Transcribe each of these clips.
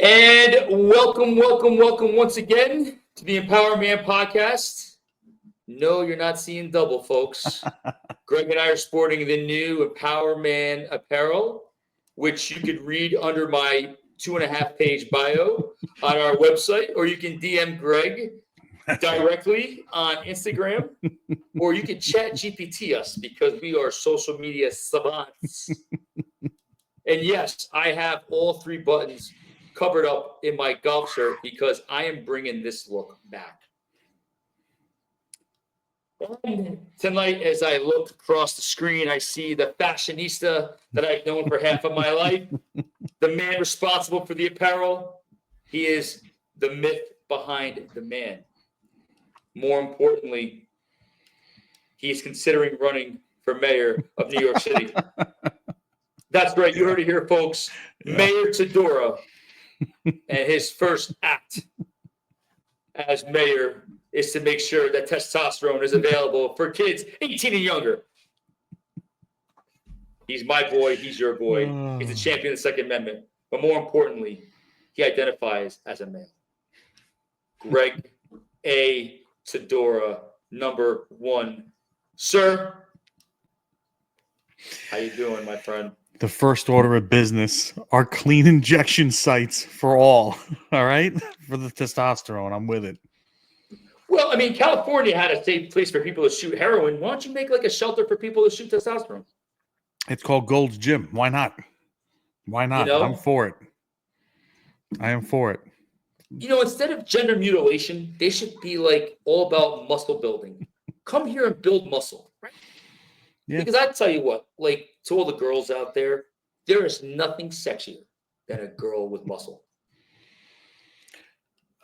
And welcome once again to the Empower Man podcast. No, you're not seeing double, folks. Greg and I are sporting the new Empower Man apparel, which you could read under my 2.5-page bio on our website, or you can DM Greg directly on Instagram, or you can chat GPT us because we are social media savants. And yes, I have all three buttons covered up in my golf shirt because I am bringing this look back. And tonight, as I look across the screen, I see the fashionista that I've known for half of my life, the man responsible for the apparel. He is the myth behind the man. More importantly, he is considering running for mayor of New York City. That's right. You heard it here, folks. Yeah. Mayor Tedora. And his first act as mayor is to make sure that testosterone is available for kids 18 and younger. He's my boy. He's your boy. He's a champion of the Second Amendment. But more importantly, he identifies as a male. Greg A. Tedora, number one. Sir, how you doing, my friend? The first order of business are clean injection sites for all right? For the testosterone. I'm with it. Well, I mean, California had a safe place for people to shoot heroin. Why don't you make like a shelter for people to shoot testosterone? It's called Gold's Gym. Why not? Why not? You know? I'm for it. I am for it. You know, instead of gender mutilation, they should be like all about muscle building. Come here and build muscle, right? Yeah. Because I tell you what, like to all the girls out there, there is nothing sexier than a girl with muscle.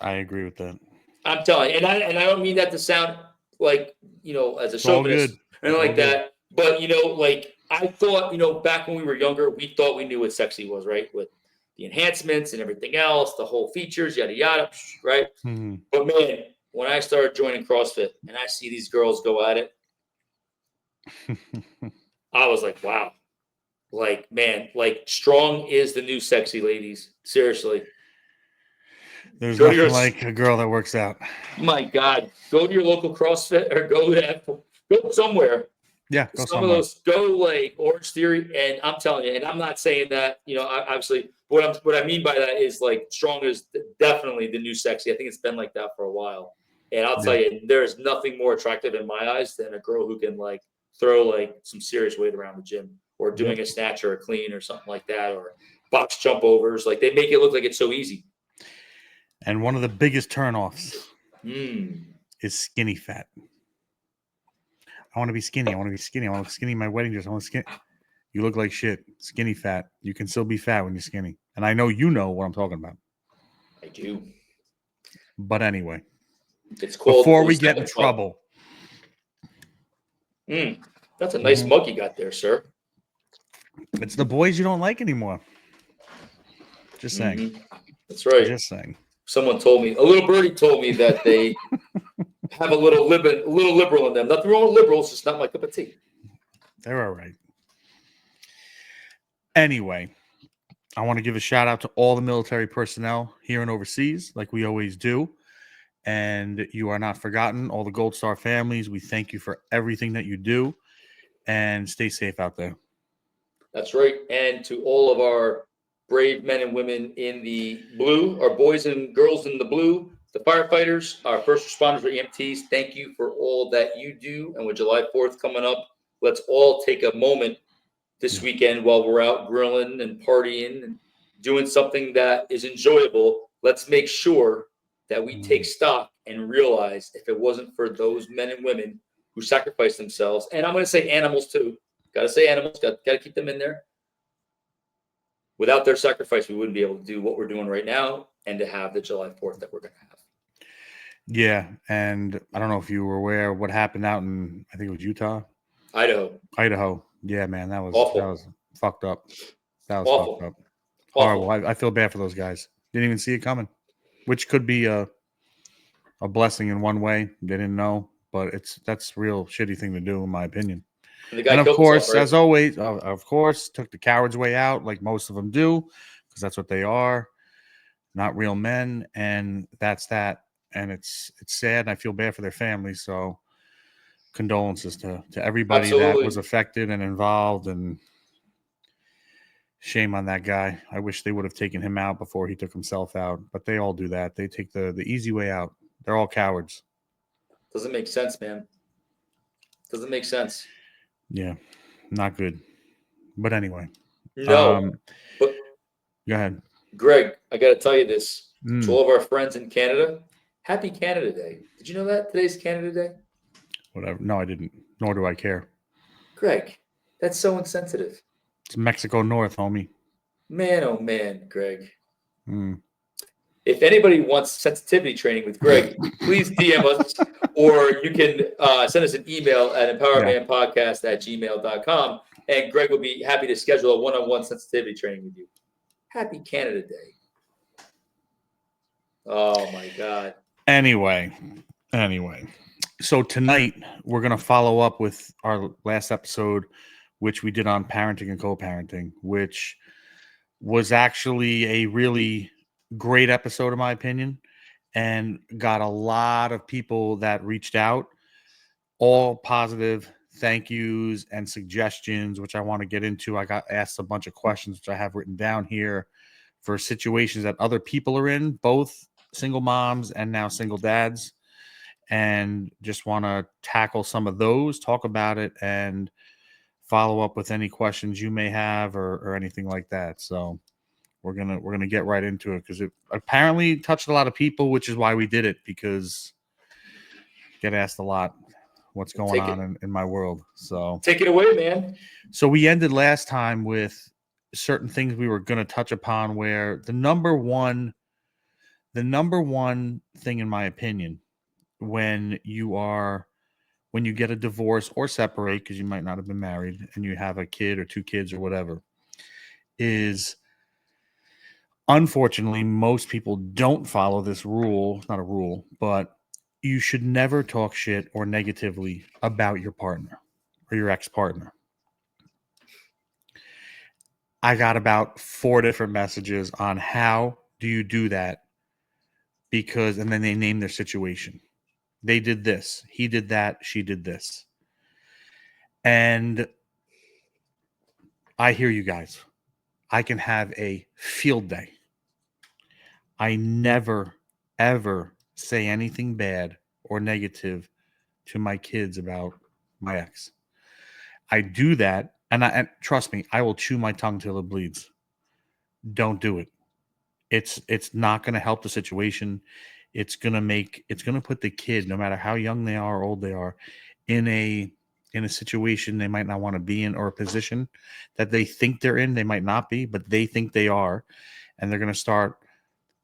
I agree with that. I'm telling you, and I don't mean that to sound like, you know, as a chauvinist or anything like that. But, you know, like I thought, you know, back when we were younger, we thought we knew what sexy was, right? With the enhancements and everything else, the whole features, yada, yada, right? Mm-hmm. But man, when I started joining CrossFit and I see these girls go at it, I was like, wow. Like, man, like strong is the new sexy, ladies. Seriously. There's nothing like a girl that works out. My God. Go to your local CrossFit or go somewhere. Yeah, go Some of those, go like Orange Theory. And I'm telling you, and I'm not saying that, you know, obviously what I mean by that is like strong is definitely the new sexy. I think it's been like that for a while. And I'll tell you, there's nothing more attractive in my eyes than a girl who can like throw like some serious weight around the gym or doing a snatch or a clean or something like that, or box jump overs. Like they make it look like it's so easy. And one of the biggest turnoffs is skinny fat. I want to be skinny. I want to be skinny. I want to look skinny in my wedding dress. I want to skinny. You look like shit. Skinny fat. You can still be fat when you're skinny. And I know you know what I'm talking about. I do. But anyway. It's called before we get in trouble. That's a nice mug you got there, sir. It's the boys you don't like anymore. Just saying. That's right. Just saying. Someone told me, a little birdie told me that they have a little liberal in them. Nothing wrong with liberals, just not my cup of tea. They're all right. Anyway, I want to give a shout out to all the military personnel here and overseas, like we always do. And you are not forgotten. All the Gold Star families, we thank you for everything that you do. And stay safe out there. That's right. And to all of our brave men and women in the blue, our boys and girls in the blue, the firefighters, our first responders, our EMTs, thank you for all that you do. And with July 4th coming up, let's all take a moment this weekend while we're out grilling and partying and doing something that is enjoyable. Let's make sure that we take stock and realize if it wasn't for those men and women who sacrificed themselves, and I'm going to say animals too. Got to say animals, got to keep them in there. Without their sacrifice, we wouldn't be able to do what we're doing right now and to have the July 4th that we're going to have. Yeah, and I don't know if you were aware of what happened out in, I think it was Utah? Idaho. Yeah, man, that was awful. That was fucked up. That was awful. Fucked up. Awful. Horrible. I feel bad for those guys. Didn't even see it coming, which could be a blessing in one way. They didn't know, but that's a real shitty thing to do, in my opinion. And of course, himself, right? As always, of course, took the coward's way out, like most of them do, because that's what they are. not real men, and that's that. And it's sad, and I feel bad for their families. So condolences to everybody that was Absolutely. affected and involved, and shame on that guy. I wish they would have taken him out before he took himself out, but they all do that. They take the easy way out. They're all cowards. Doesn't make sense, man. Doesn't make sense. Yeah, not good. But anyway, No, but go ahead. Greg, I got to tell you this to Mm, all of our friends in Canada. Happy Canada Day. Did you know that today's Canada Day? whatever. No, I didn't. Nor do I care. Greg, that's so insensitive. It's Mexico North, homie. Man, oh man, Greg. Mm. If anybody wants sensitivity training with Greg, please DM us, or you can send us an email at empowermanpodcast@gmail.com, and Greg will be happy to schedule a one-on-one sensitivity training with you. Happy Canada Day. Oh my God. Anyway, so tonight we're going to follow up with our last episode, which we did on parenting and co-parenting, which was actually a really great episode, in my opinion, and got a lot of people that reached out, all positive thank yous and suggestions, which I want to get into. I got asked a bunch of questions, which I have written down here for situations that other people are in, both single moms and now single dads, and just want to tackle some of those, talk about it, and follow up with any questions you may have or anything like that. So we're gonna get right into it because it apparently touched a lot of people, which is why we did it, because I get asked a lot what's going Take on it, in my world. So take it away, man. we ended last time with certain things we were going to touch upon, where the number one thing, in my opinion, when you get a divorce or separate, because you might not have been married and you have a kid or two kids or whatever, is, unfortunately, most people don't follow this rule. It's not a rule, but you should never talk shit or negatively about your partner or your ex-partner. I got about 4 different messages on how do you do that, because, and then they name their situation. They did this, he did that, she did this. And I hear you guys. I can have a field day. I never, ever say anything bad or negative to my kids about my ex. I do that, and trust me, I will chew my tongue till it bleeds. Don't do it. It's not going to help the situation. It's going to put the kid, no matter how young they are or old they are, in a situation they might not want to be in, or a position that they think they're in. They might not be, but they think they are, and they're going to start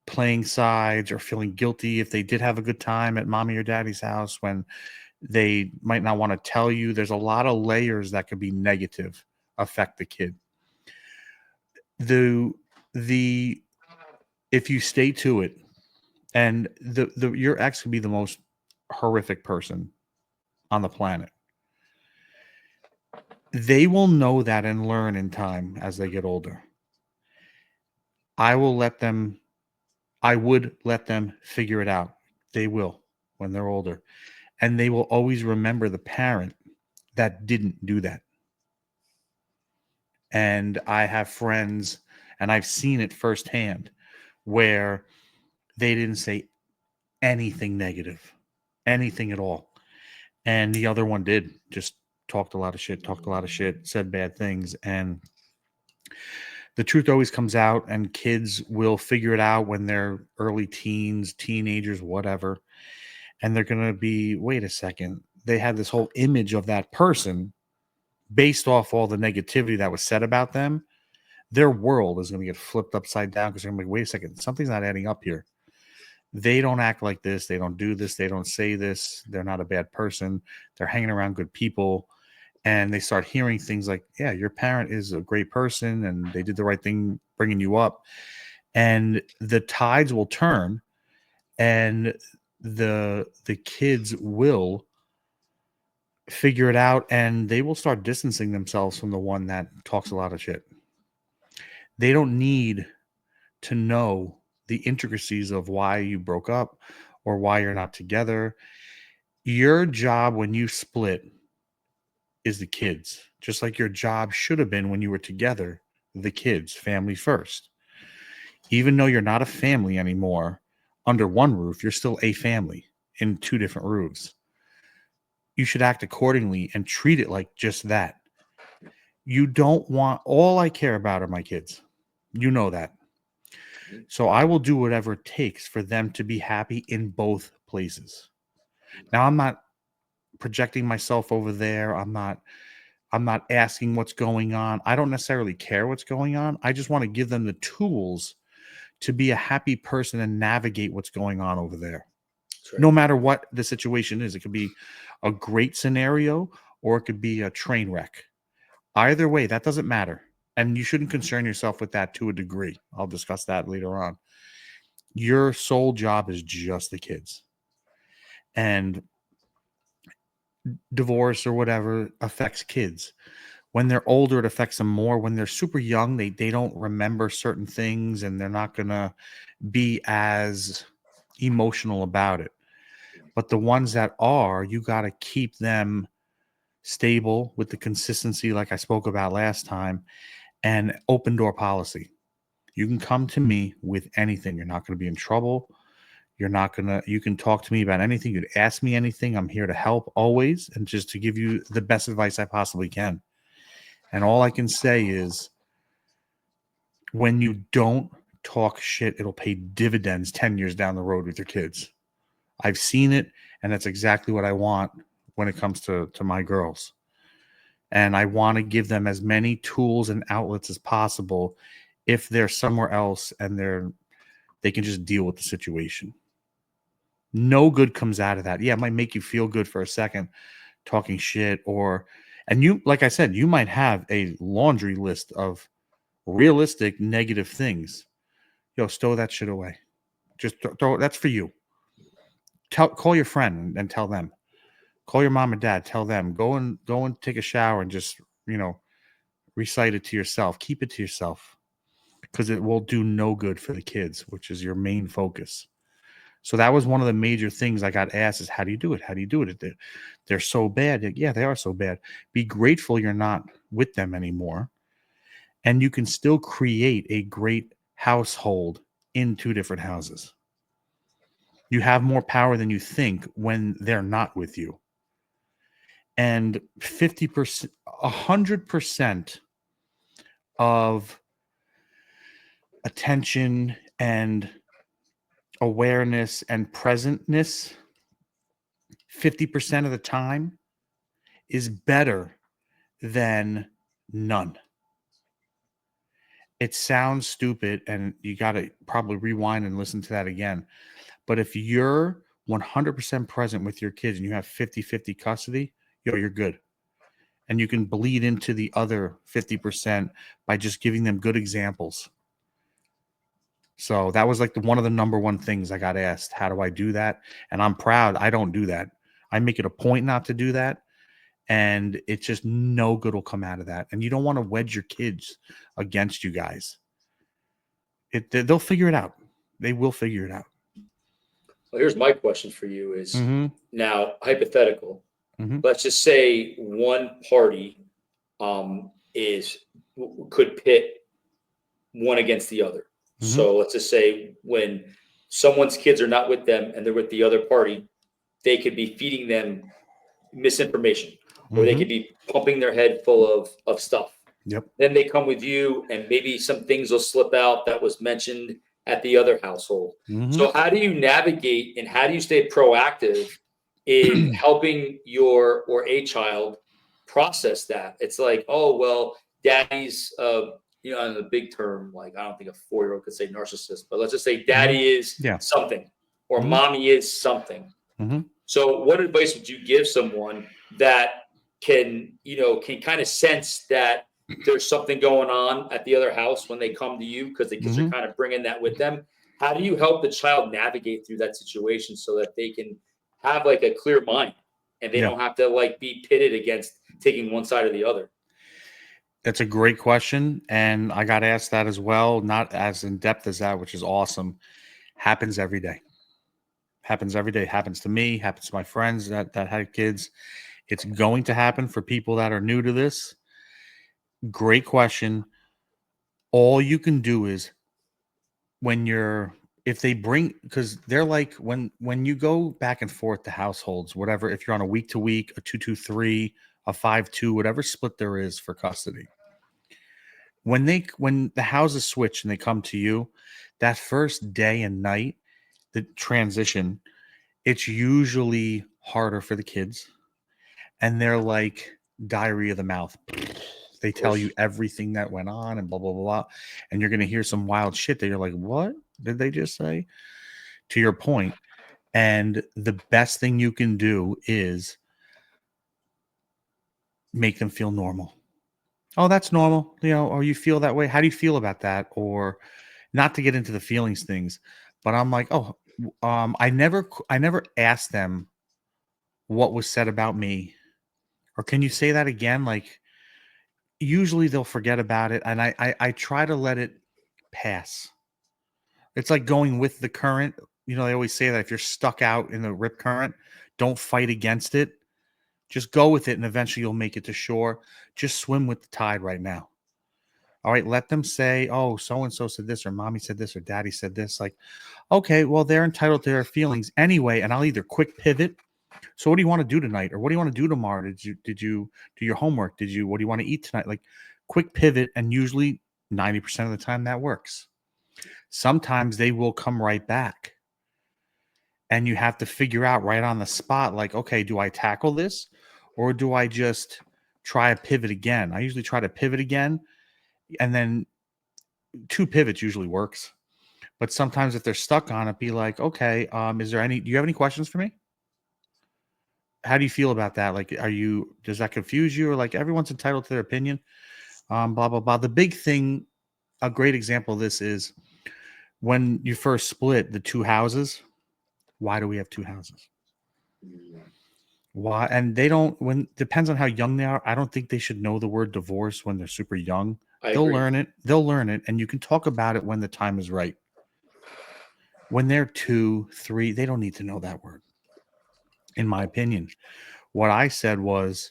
playing sides or feeling guilty if they did have a good time at mommy or daddy's house, when they might not want to tell you. There's a lot of layers that could be negative, affect the kid. The if you stay to it, and your ex could be the most horrific person on the planet, they will know that and learn in time as they get older. I would let them figure it out. They will, when they're older, and they will always remember the parent that didn't do that. And I have friends, and I've seen it firsthand, where they didn't say anything negative, anything at all. And the other one did, just talked a lot of shit, said bad things. And the truth always comes out, and kids will figure it out when they're early teens, teenagers, whatever. And they're going to be, wait a second, they had this whole image of that person based off all the negativity that was said about them. Their world is going to get flipped upside down, because they're going to be, wait a second, something's not adding up here. They don't act like this. They don't do this. They don't say this. They're not a bad person. They're hanging around good people. And they start hearing things like, yeah, your parent is a great person and they did the right thing bringing you up. And the tides will turn, and the kids will figure it out, and they will start distancing themselves from the one that talks a lot of shit. They don't need to know the intricacies of why you broke up or why you're not together. Your job when you split is the kids, just like your job should have been when you were together, the kids, family first. Even though you're not a family anymore under one roof, you're still a family in two different roofs. You should act accordingly and treat it like just that. You don't want, all I care about are my kids. You know that. So I will do whatever it takes for them to be happy in both places. Now I'm not projecting myself over there. I'm not asking what's going on. I don't necessarily care what's going on. I just want to give them the tools to be a happy person and navigate what's going on over there. Right. No matter what the situation is, it could be a great scenario or it could be a train wreck. Either way, that doesn't matter. And you shouldn't concern yourself with that to a degree. I'll discuss that later on. Your sole job is just the kids. And divorce or whatever affects kids. When they're older, it affects them more. When they're super young, they don't remember certain things and they're not going to be as emotional about it. But the ones that are, you got to keep them stable with the consistency like I spoke about last time, and open door policy. You can come to me with anything. You're not going to be in trouble. You can talk to me about anything. You'd ask me anything. I'm here to help always and just to give you the best advice I possibly can. And all I can say is when you don't talk shit, it'll pay dividends 10 years down the road with your kids. I've seen it, and that's exactly what I want when it comes to my girls. And I want to give them as many tools and outlets as possible if they're somewhere else and they can just deal with the situation. No good comes out of that. Yeah, it might make you feel good for a second talking shit and you, like I said, you might have a laundry list of realistic negative things. Yo, stow that shit away. Just throw that's for you. Call your friend and tell them. Call your mom and dad, tell them. Go and take a shower and just, recite it to yourself. Keep it to yourself because it will do no good for the kids, which is your main focus. So that was one of the major things I got asked is, how do you do it? How do you do it? They're so bad. Yeah, they are so bad. Be grateful you're not with them anymore. And you can still create a great household in two different houses. You have more power than you think when they're not with you. And 50%, 100% of attention and awareness and presentness 50% of the time is better than none. It sounds stupid and you got to probably rewind and listen to that again. But if you're 100% present with your kids and you have 50-50 custody, you're good. And you can bleed into the other 50% by just giving them good examples. So that was like one of the number one things I got asked. How do I do that? And I'm proud I don't do that. I make it a point not to do that. And it's just no good will come out of that. And you don't want to wedge your kids against you guys. They'll figure it out. They will figure it out. Well, here's my question for you is now hypothetical. Mm-hmm. Let's just say one party could pit one against the other. Mm-hmm. So let's just say when someone's kids are not with them and they're with the other party, they could be feeding them misinformation, or they could be pumping their head full of stuff. Yep. Then they come with you and maybe some things will slip out that was mentioned at the other household. Mm-hmm. So how do you navigate and how do you stay proactive in helping a child process that? It's like, oh, well, daddy's, in the big term, like, I don't think a 4-year-old could say narcissist, but let's just say daddy is something or mommy is something. Mm-hmm. So what advice would you give someone that can kind of sense that there's something going on at the other house when they come to you because the kids are kind of bringing that with them? How do you help the child navigate through that situation so that they can have like a clear mind and they don't have to like be pitted against taking one side or the other? It's a great question, and I got asked that as well. Not as in depth as that, which is awesome. Happens every day. Happens every day. Happens to me. Happens to my friends that had kids. It's going to happen for people that are new to this. Great question. All you can do is when you're if they bring because they're like when you go back and forth to households, whatever, if you're on a week to week, a 2-2-3, a 5-2, whatever split there is for custody. When the houses switch and they come to you, that first day and night, the transition, it's usually harder for the kids. And they're like diarrhea of the mouth. They tell you everything that went on and blah, blah, blah, blah. And you're going to hear some wild shit that you're like, what did they just say? To your point. And the best thing you can do is make them feel normal. Oh, that's normal. Or you feel that way. How do you feel about that? Or not to get into the feelings things, but I'm like, oh, I never asked them what was said about me. Or can you say that again? Like, usually they'll forget about it, and I try to let it pass. It's like going with the current. They always say that if you're stuck out in the rip current, don't fight against it. Just go with it, and eventually you'll make it to shore. Just swim with the tide right now. All right, let them say, oh, so-and-so said this, or mommy said this, or daddy said this. Like, okay, well, they're entitled to their feelings anyway, and I'll either quick pivot. So what do you want to do tonight? Or what do you want to do tomorrow? Did you do your homework? What do you want to eat tonight? Like, quick pivot, and usually 90% of the time that works. Sometimes they will come right back. And you have to figure out right on the spot, like, okay, do I tackle this? Or do I just try a pivot again? I usually try to pivot again, and then 2 pivots usually works. But sometimes if they're stuck on it, be like, okay, do you have any questions for me? How do you feel about that? Like, does that confuse you? Or like everyone's entitled to their opinion? Blah, blah, blah. The big thing, a great example of this is when you first split the 2 houses. Why do we have 2 houses? Why? And they don't, depends on how young they are. I don't think they should know the word divorce when they're super young. They'll learn it. And you can talk about it when the time is right. When they're 2, 3, they don't need to know that word. In my opinion, what I said was,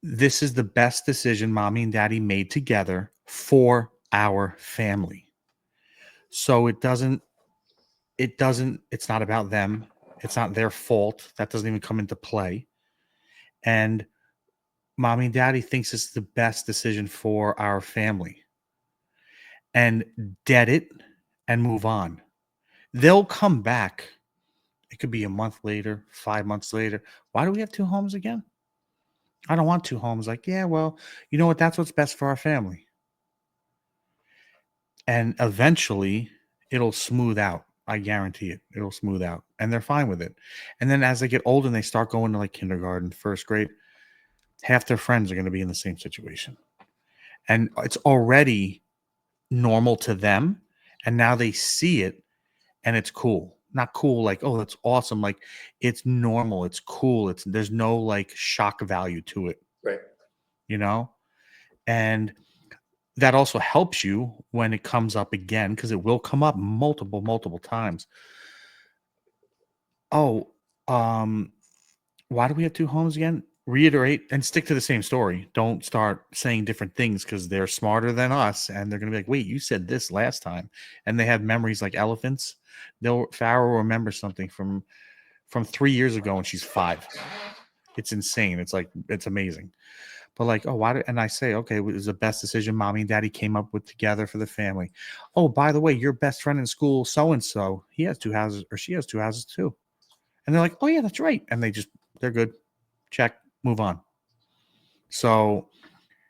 this is the best decision mommy and daddy made together for our family. So it's not about them. It's not their fault. That doesn't even come into play. And mommy and daddy thinks it's the best decision for our family. And dead it and move on. They'll come back. It could be a month later, 5 months later. Why do we have 2 homes again? I don't want 2 homes. Like, yeah, well, you know what? That's what's best for our family. And eventually it'll smooth out. I guarantee it. It'll smooth out. And they're fine with it. And then as they get older and they start going to like kindergarten, first grade, half their friends are going to be in the same situation. And it's already normal to them. And now they see it and it's cool. Not cool like, oh, that's awesome. Like, it's normal. It's cool. There's no like shock value to it. Right. And that also helps you when it comes up again, because it will come up multiple times. Oh, why do we have 2 homes again? Reiterate and stick to the same story. Don't start saying different things, because they're smarter than us and they're going to be like, wait, you said this last time. And they have memories like elephants. Farrah will remember something from 3 years ago when she's 5. It's insane. It's amazing. But like, oh, and I say, okay, it was the best decision mommy and daddy came up with together for the family. Oh, by the way, your best friend in school, so-and-so, he has 2 houses, or she has 2 houses too. And they're like, oh yeah, that's right. And they're good. Check, move on. So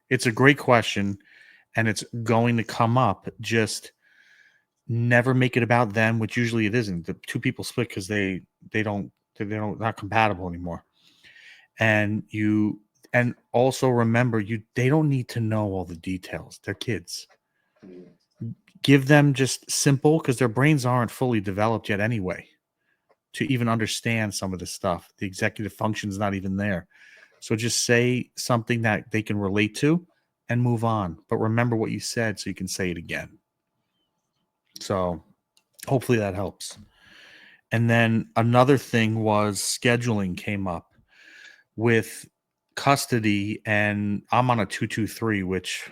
it's a great question, and it's going to come up. Just never make it about them, which usually it isn't. The 2 people split because they're not compatible anymore. And also remember, they don't need to know all the details. They're kids. Give them just simple, because their brains aren't fully developed yet anyway, to even understand some of this stuff. The executive function is not even there. So just say something that they can relate to and move on. But remember what you said so you can say it again. So hopefully that helps. And then another thing was scheduling came up with custody, and I'm on a 2-2-3, which,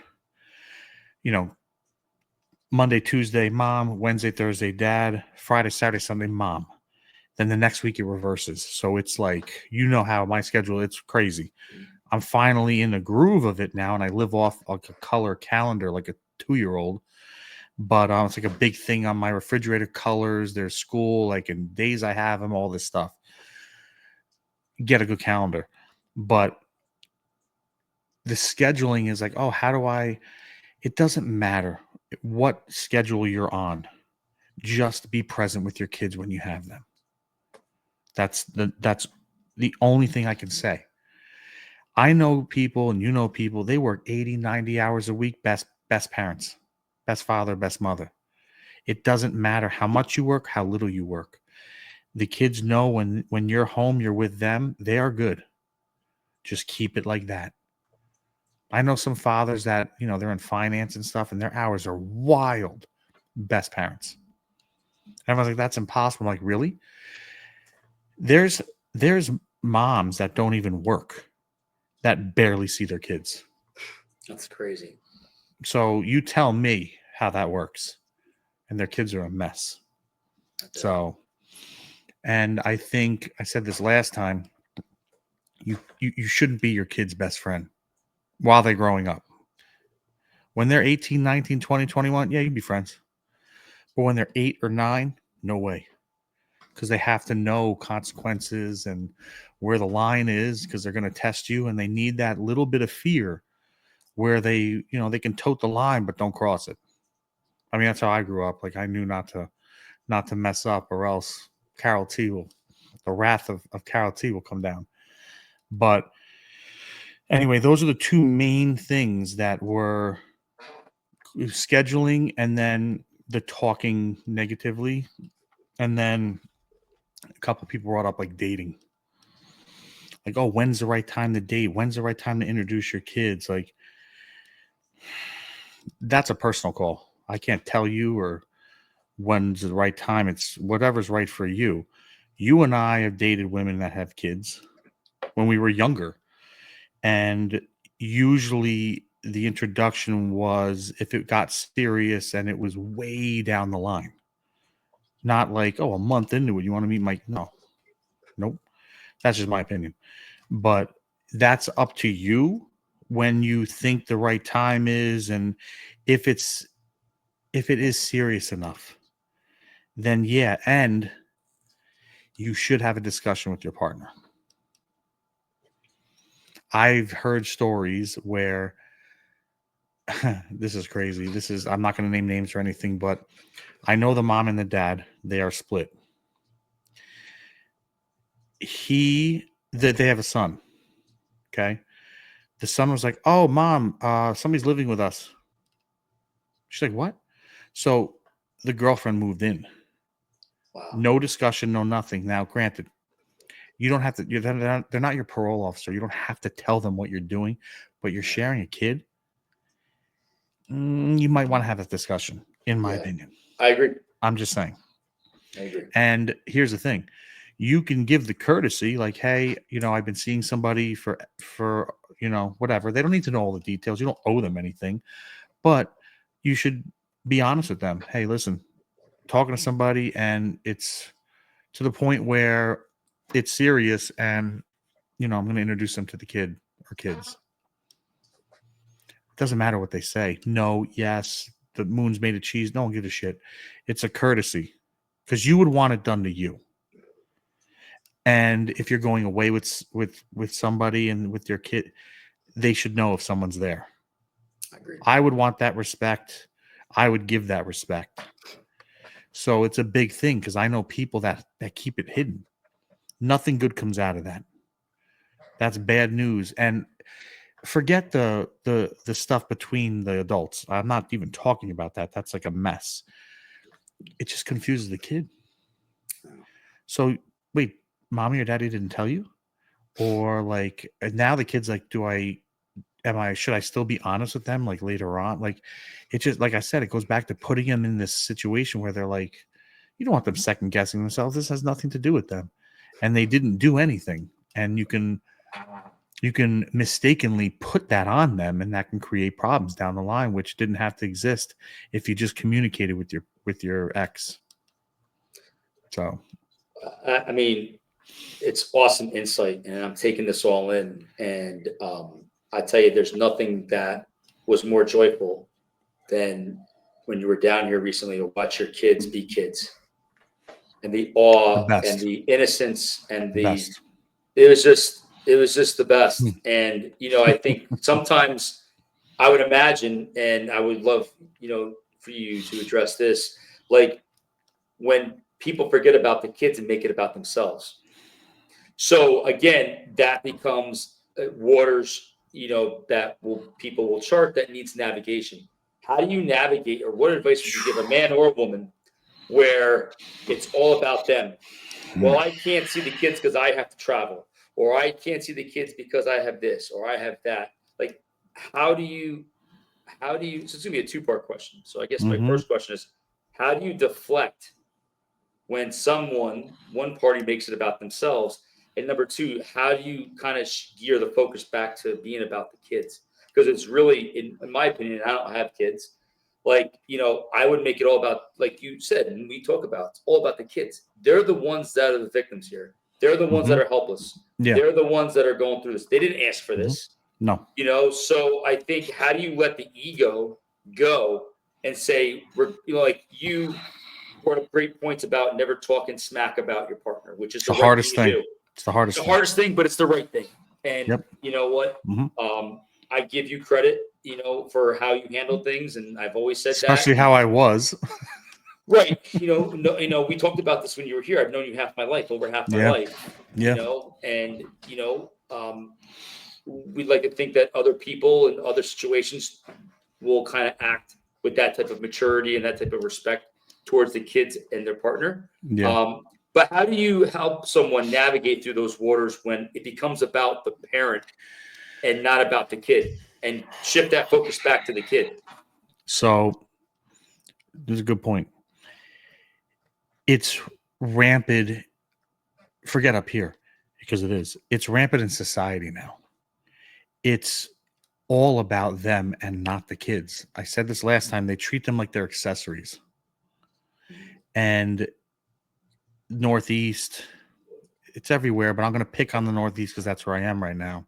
Monday, Tuesday, mom, Wednesday, Thursday, dad, Friday, Saturday, Sunday, mom. Then the next week it reverses. So it's like, how my schedule, it's crazy. I'm finally in the groove of it now, and I live off like a color calendar like a 2-year-old. But it's like a big thing on my refrigerator, colors, there's school, like in days I have them, all this stuff. Get a good calendar. But the scheduling is like, oh, it doesn't matter what schedule you're on. Just be present with your kids when you have them. That's the only thing I can say. I know people, and people, they work 80, 90 hours a week, best parents, best father, best mother. It doesn't matter how much you work, how little you work. The kids know when you're home, you're with them, they are good. Just keep it like that. I know some fathers that, they're in finance and stuff, and their hours are wild. Best parents. Everyone's like, that's impossible. I'm like, really? There's moms that don't even work, that barely see their kids. That's crazy. So you tell me how that works. And their kids are a mess. So, and I think I said this last time, you shouldn't be your kid's best friend while they're growing up. When they're 18, 19, 20, 21, yeah, you can be friends. But when they're 8 or 9, no way. Because they have to know consequences and where the line is, because they're going to test you, and they need that little bit of fear where they can tote the line but don't cross it. I mean, that's how I grew up. Like, I knew not to mess up, or else the wrath of Carol T will come down. But anyway, those are the two main things that were scheduling, and then the talking negatively. And then a couple of people brought up like dating. Like, oh, when's the right time to date? When's the right time to introduce your kids? Like, that's a personal call. I can't tell you or when's the right time. It's whatever's right for you. You and I have dated women that have kids when we were younger. And usually the introduction was if it got serious and it was way down the line. Not like, oh, a month into it, you want to meet my... No. Nope. That's just my opinion. But that's up to you when you think the right time is, and if it is serious enough, then yeah, and you should have a discussion with your partner. I've heard stories where this is crazy. I'm not going to name names or anything, but I know the mom and the dad, they are split. That they have a son. Okay. The son was like, oh, mom, somebody's living with us. She's like, what? So the girlfriend moved in. Wow. No discussion, no nothing. Now, granted, you don't have to, they're not your parole officer. You don't have to tell them what you're doing, but you're sharing a kid. You might want to have a discussion, in my opinion. I agree. I'm just saying. I agree. And here's the thing. You can give the courtesy, like, hey, I've been seeing somebody for whatever. They don't need to know all the details. You don't owe them anything, but you should be honest with them. Hey, listen, talking to somebody, and it's to the point where it's serious, and I'm going to introduce them to the kid or kids. It doesn't matter what they say. No, yes, the moon's made of cheese. No one gives a shit. It's a courtesy, because you would want it done to you. And if you're going away with somebody and with your kid, they should know if someone's there. I agree. I would want that respect. I would give that respect. So it's a big thing, because I know people that keep it hidden. Nothing good comes out of that. That's bad news. And forget the stuff between the adults. I'm not even talking about that. That's like a mess. It just confuses the kid. So wait, mommy or daddy didn't tell you? Or like, now the kid's like, do I should I still be honest with them like later on? Like, it just, like I said, it goes back to putting them in this situation where they're like, you don't want them second guessing themselves. This has nothing to do with them. And they didn't do anything. And you can mistakenly put that on them, and that can create problems down the line, which didn't have to exist if you just communicated with your ex. So I mean, it's awesome insight, and I'm taking this all in. And I tell you, there's nothing that was more joyful than when you were down here recently to watch your kids be kids, and the the awe and best. the innocence and The best. it was just the best. And I think sometimes I would imagine, and I would love for you to address this, like when people forget about the kids and make it about themselves. So again, that becomes waters, that people will chart that needs navigation. How do you navigate, or what advice would you give a man or a woman where it's all about them? Well, I can't see the kids because I have to travel, or I can't see the kids because I have this, or I have that. Like, how do you, so it's gonna be a two-part question. So I guess my Mm-hmm. first question is, how do you deflect when one party makes it about themselves? And number two, how do you kind of gear the focus back to being about the kids? Because it's really, in my opinion, I don't have kids. Like, I would make it all about, like you said, and we talk about, it's all about the kids. They're the ones that are the victims here. They're the ones that are helpless. Yeah. They're the ones that are going through this. They didn't ask for this. No. So I think, how do you let the ego go and say, like you brought up great points about never talking smack about your partner, which is It's the right hardest thing to thing. do. It's the hardest It's the thing. hardest thing, but it's the right thing. And Yep. you know what? I give you credit, for how you handle things, and I've always said Especially that. how I was. Right. We talked about this when you were here. I've known you half my life, over half my Yeah. life. Yeah. And we'd like to think that other people in other situations will kind of act with that type of maturity and that type of respect towards the kids and their partner. Yeah. But how do you help someone navigate through those waters when it becomes about the parent and not about the kid, and shift that focus back to the kid? So there's a good point. It's rampant. Forget up here, because it is. It's rampant in society now. It's all about them and not the kids. I said this last time. They treat them like they're accessories. And Northeast, it's everywhere, but I'm going to pick on the Northeast because that's where I am right now.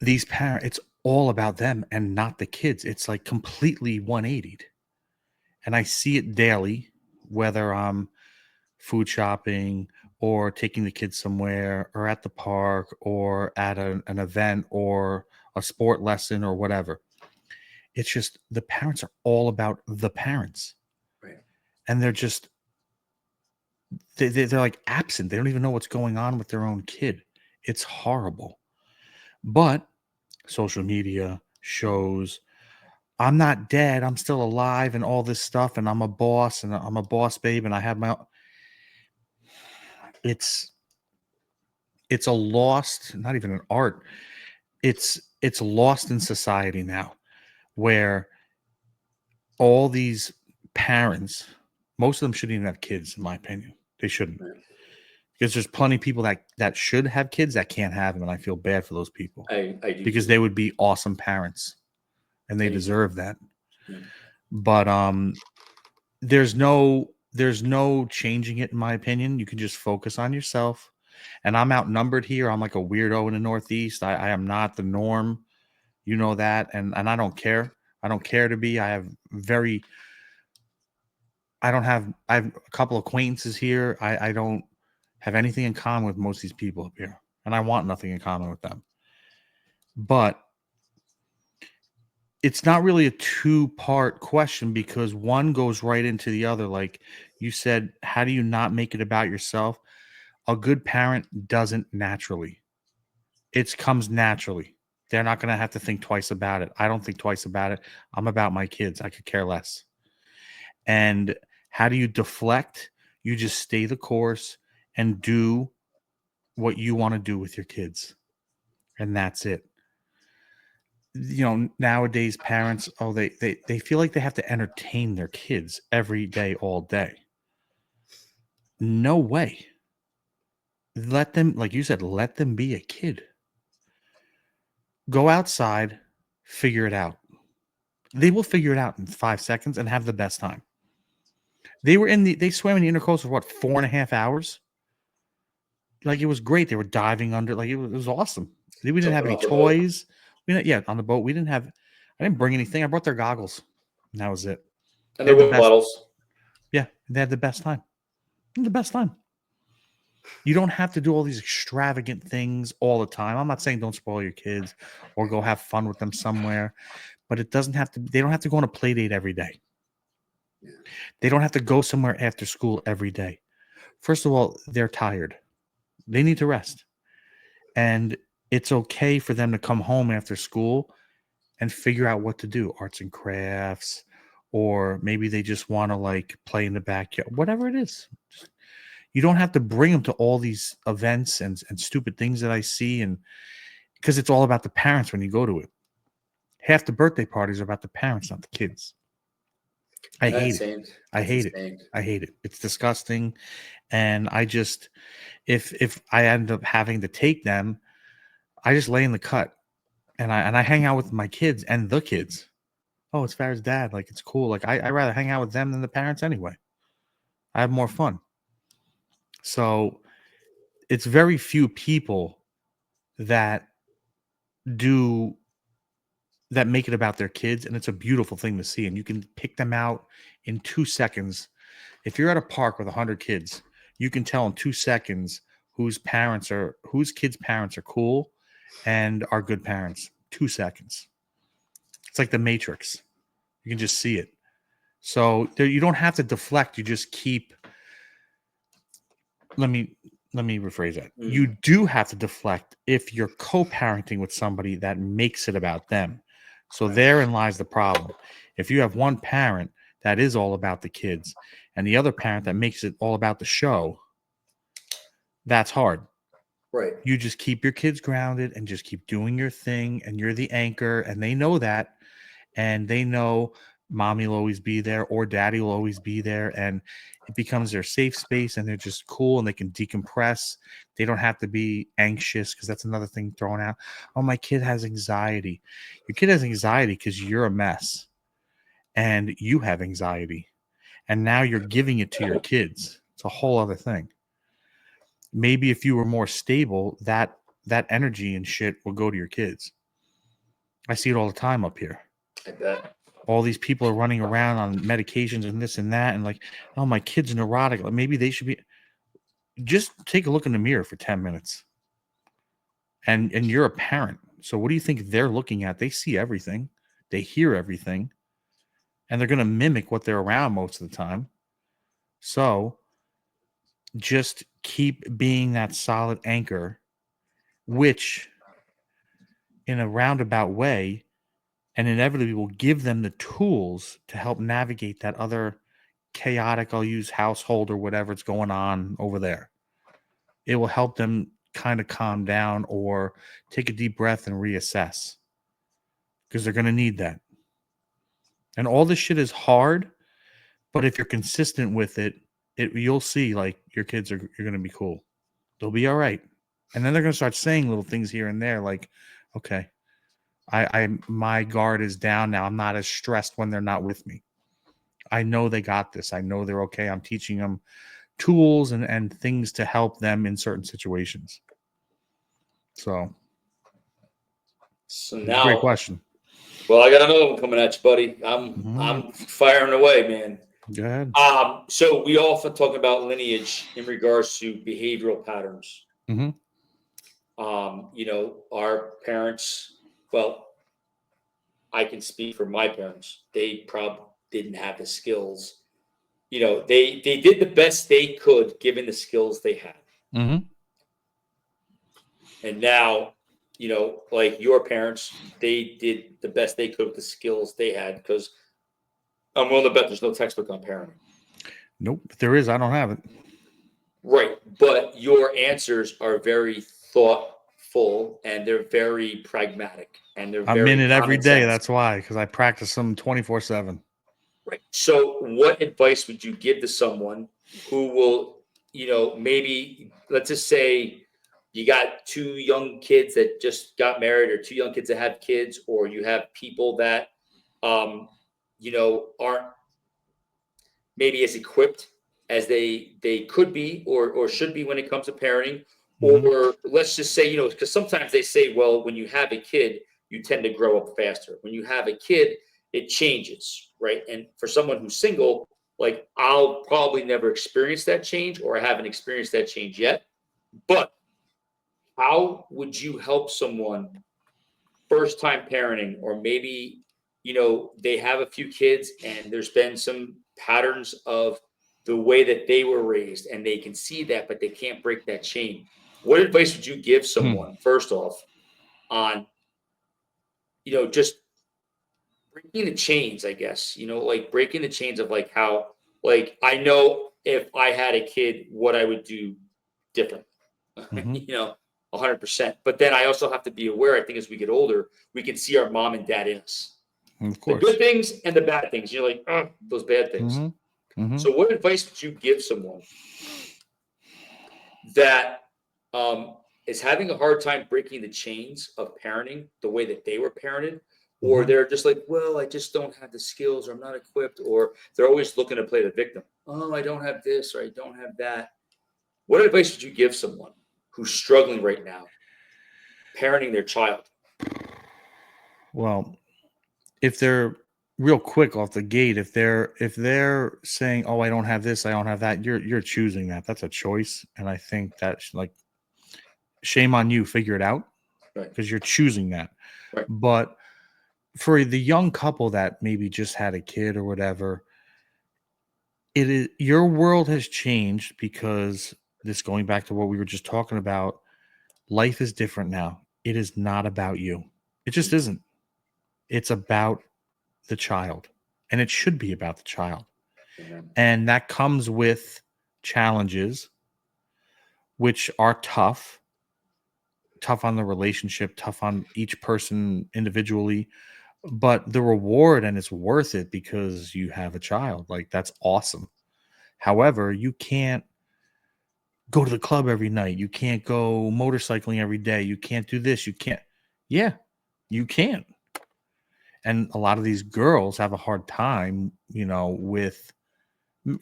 These parents, it's all about them and not the kids. It's like completely 180'd. And I see it daily, whether I'm food shopping or taking the kids somewhere or at the park or at an event or a sport lesson or whatever. It's just the parents are all about the parents. Right. And they're just, they're like absent. They don't even know what's going on with their own kid. It's horrible. But social media shows I'm not dead. I'm still alive and all this stuff. And I'm a boss and I'm a boss babe. And I have my, it's a lost, not even an art. It's lost in society now, where all these parents, most of them shouldn't even have kids, in my opinion. They shouldn't. Right. Because there's plenty of people that should have kids that can't have them, and I feel bad for those people. I do, because they would be awesome parents and they deserve that. Yeah. But there's no changing it, in my opinion. You can just focus on yourself. And I'm outnumbered here. I'm like a weirdo in the Northeast. I am not the norm. You know that. And I don't care. I don't care to be. I have I have a couple acquaintances here. I don't have anything in common with most of these people up here. And I want nothing in common with them. But it's not really a two-part question, because one goes right into the other. Like you said, how do you not make it about yourself? A good parent doesn't naturally. It comes naturally. They're not going to have to think twice about it. I don't think twice about it. I'm about my kids. I could care less. And how do you deflect? You just stay the course and do what you want to do with your kids. And that's it. nowadays parents, they feel like they have to entertain their kids every day, all day. No way. Let them, like you said, let them be a kid. Go outside, figure it out. They will figure it out in 5 seconds and have the best time. They swam in the intercourse for what, 4.5 hours? Like, it was great. They were diving under, like it was awesome. We didn't have any toys. On the boat. I didn't bring anything. I brought their goggles. And that was it. And their water bottles. Yeah, they had the best time. The best time. You don't have to do all these extravagant things all the time. I'm not saying don't spoil your kids or go have fun with them somewhere, but they don't have to go on a play date every day. Yeah. They don't have to go somewhere after school every day. First of all, they're tired. They need to rest. And it's okay for them to come home after school and figure out what to do, arts and crafts, or maybe they just want to like play in the backyard, whatever it is. You don't have to bring them to all these events and stupid things that I see, and because it's all about the parents when you go to it. Half the birthday parties are about the parents, not the kids. I hate it. I hate it. It's disgusting. And I just, if I end up having to take them, I just lay in the cut and I hang out with my kids and the kids. Oh, it's Farrah's dad. Like, it's cool. Like, I rather hang out with them than the parents anyway. I have more fun. So it's very few people that make it about their kids, and it's a beautiful thing to see. And you can pick them out in 2 seconds. If you're at a park with 100 kids, you can tell in 2 seconds whose kids' parents are cool and are good parents. 2 seconds. It's like the Matrix. You can just see it. So you don't have to deflect. You just keep. Let me rephrase that. You do have to deflect if you're co-parenting with somebody that makes it about them. So therein lies the problem. If you have one parent that is all about the kids and the other parent that makes it all about the show, that's hard. Right. You just keep your kids grounded and just keep doing your thing, and you're the anchor, and they know that, and they know mommy will always be there or daddy will always be there, and it becomes their safe space, and they're just cool and they can decompress. They don't have to be anxious, because that's another thing thrown out. Oh, my kid has anxiety. Your kid has anxiety because you're a mess and you have anxiety, and now you're giving it to your kids. It's a whole other thing. Maybe if you were more stable, that energy and shit will go to your kids. I see it all the time up here. I bet. All these people are running around on medications and this and that, and like, oh, my kid's neurotic. Like, maybe they should be. Just take a look in the mirror for 10 minutes. And you're a parent. So what do you think they're looking at? They see everything. They hear everything. And they're going to mimic what they're around most of the time. So just keep being that solid anchor, which in a roundabout way and inevitably will give them the tools to help navigate that other chaotic, I'll use household or whatever's going on over there. It will help them kind of calm down or take a deep breath and reassess, because they're going to need that. And all this shit is hard, but if you're consistent with it, you'll see like your kids you're going to be cool. They'll be all right. And then they're going to start saying little things here and there like, okay, my guard is down now. I'm not as stressed when they're not with me. I know they got this. I know they're okay. I'm teaching them tools and things to help them in certain situations. So now, great question. Well, I got another one coming at you, buddy. I'm firing away, man. Go ahead. So we often talk about lineage in regards to behavioral patterns. Mm-hmm. Our parents, well, I can speak for my parents. They probably didn't have the skills. They did the best they could given the skills they had. Mm-hmm. And now, like your parents, they did the best they could with the skills they had, because I'm willing to bet there's no textbook on parenting. Nope. If there is, I don't have it. Right. But your answers are very thoughtful full and they're very pragmatic and they're I'm in very it every common day. sense. That's why, because I practice them 24/7. Right. So what advice would you give to someone who will, maybe let's just say you got two young kids that just got married or two young kids that have kids, or you have people that aren't maybe as equipped as they could be or should be when it comes to parenting. Mhm. Or let's just say, because sometimes they say, well, when you have a kid, you tend to grow up faster. When you have a kid, it changes, right? And for someone who's single, like I'll probably never experience that change, or I haven't experienced that change yet. But how would you help someone first time parenting, or maybe they have a few kids and there's been some patterns of the way that they were raised and they can see that but they can't break that chain? What advice would you give Hmm. someone first off on just breaking the chains, I guess, like breaking the chains of like how, like, I know if I had a kid what I would do different. Mhm. 100%. But then I also have to be aware, I think, as we get older, we can see our mom and dad in us. Of The good course. things and the bad things. You're like, oh, those bad things. Mhm. Mhm. So, what advice would you give someone that is having a hard time breaking the chains of parenting the way that they were parented? Or Mhm. they're just like, well, I just don't have the skills, or I'm not equipped, or they're always looking to play the victim. Oh, I don't have this, or I don't have that. What advice would you give someone who's struggling right now parenting their child? Well, if they're real quick off the gate, if they're saying, "Oh, I don't have this, I don't have that," you're choosing that. That's a choice, and I think that's like shame on you. Figure it out Right, because you're choosing that. right. But for the young couple that maybe just had a kid or whatever, it is your world has changed because this going back to what we were just talking about. Life is different now. It is not about you. It just isn't. It's about the child, and it should be about the child. Amen. And that comes with challenges, which are tough on the relationship, tough on each person individually, but the reward and it's worth it because you have a child. Like that's awesome. However, you can't go to the club every night. You can't go motorcycling every day. You can't do this. You can't. Yeah, you can. And a lot of these girls have a hard time, with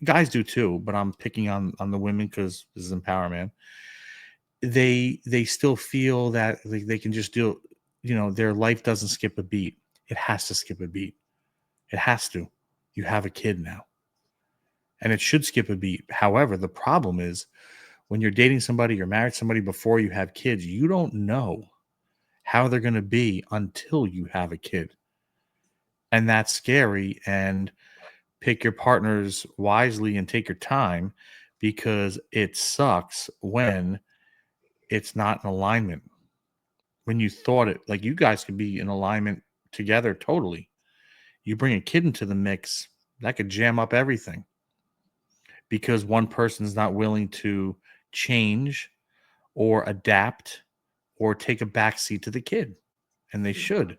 guys do too, but I'm picking on the women because this is empowerment. They still feel that they can just do, their life doesn't skip a beat. It has to skip a beat. It has to. You have a kid now, and it should skip a beat. However, the problem is when you're dating somebody, you're married to somebody before you have kids, you don't know how they're going to be until you have a kid. And that's scary. And pick your partners wisely and take your time because it sucks when it's not in alignment. When you thought it, like you guys could be in alignment together totally. You bring a kid into the mix, that could jam up everything because one person's not willing to change or adapt or take a backseat to the kid. And they should.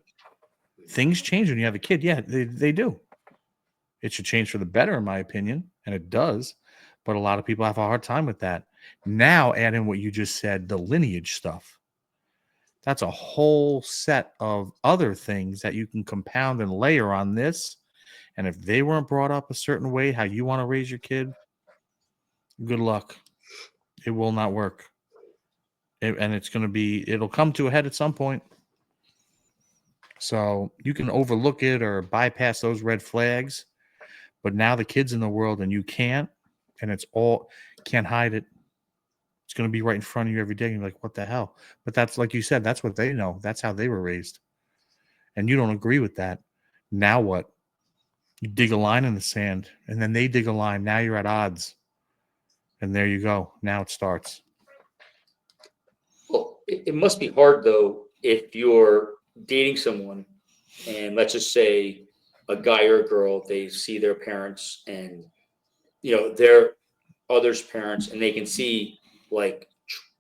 Things change when you have a kid. Yeah, they do. It should change for the better, in my opinion, and it does. But a lot of people have a hard time with that. Now, add in what you just said, the lineage stuff. That's a whole set of other things that you can compound and layer on this. And if they weren't brought up a certain way, how you want to raise your kid, good luck. It will not work. And it's going to it'll come to a head at some point. So you can overlook it or bypass those red flags. But now the kid's in the world and you can't. And can't hide it. It's going to be right in front of you every day. And you're like, what the hell? But that's like you said, that's what they know. That's how they were raised. And you don't agree with that. Now what? You dig a line in the sand and then they dig a line. Now you're at odds. And there you go. Now it starts. Well, it must be hard though if you're dating someone and let's just say a guy or a girl, they see their parents and their others' parents, and they can see like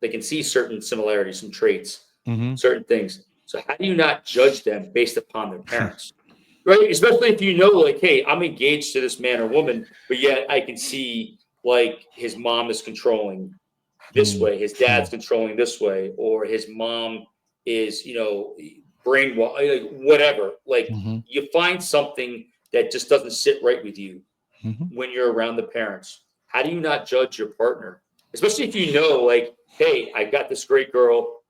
they can see certain similarities and traits. certain things. So how do you not judge them based upon their parents? Right? Especially if you know, like, hey, I'm engaged to this man or woman, but yet I can see like his mom is controlling this way, his dad's controlling this way, or his mom is, brainwash, like, whatever. Like you find something that just doesn't sit right with you when you're around the parents. How do you not judge your partner? Especially if you know, like, hey, I got this great girl.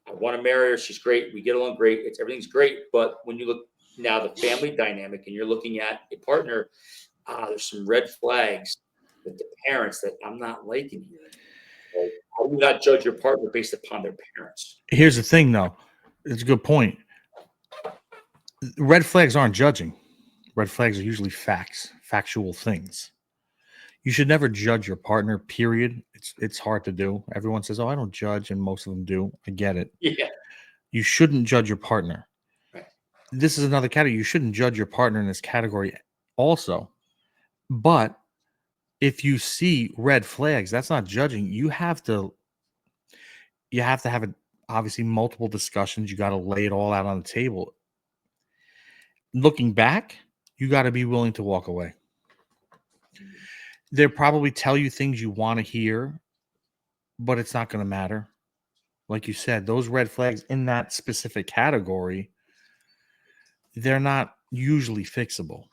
I want to marry her. She's great. We get along great. Everything's great. But when you look now the family dynamic and you're looking at a partner, there's some red flags with the parents that I'm not liking here. Like, how do you not judge your partner based upon their parents? Here's the thing, though. It's a good point. Red flags aren't judging. Red flags are usually facts, factual things. You should never judge your partner, period. It's hard to do. Everyone says, oh, I don't judge, and most of them do. I get it. Yeah. You shouldn't judge your partner. Right. This is another category. You shouldn't judge your partner in this category also. But if you see red flags, that's not judging. You have to have obviously multiple discussions. You got to lay it all out on the table. Looking back, you got to be willing to walk away. They'll probably tell you things you want to hear, but it's not going to matter. Like you said, those red flags in that specific category, they're not usually fixable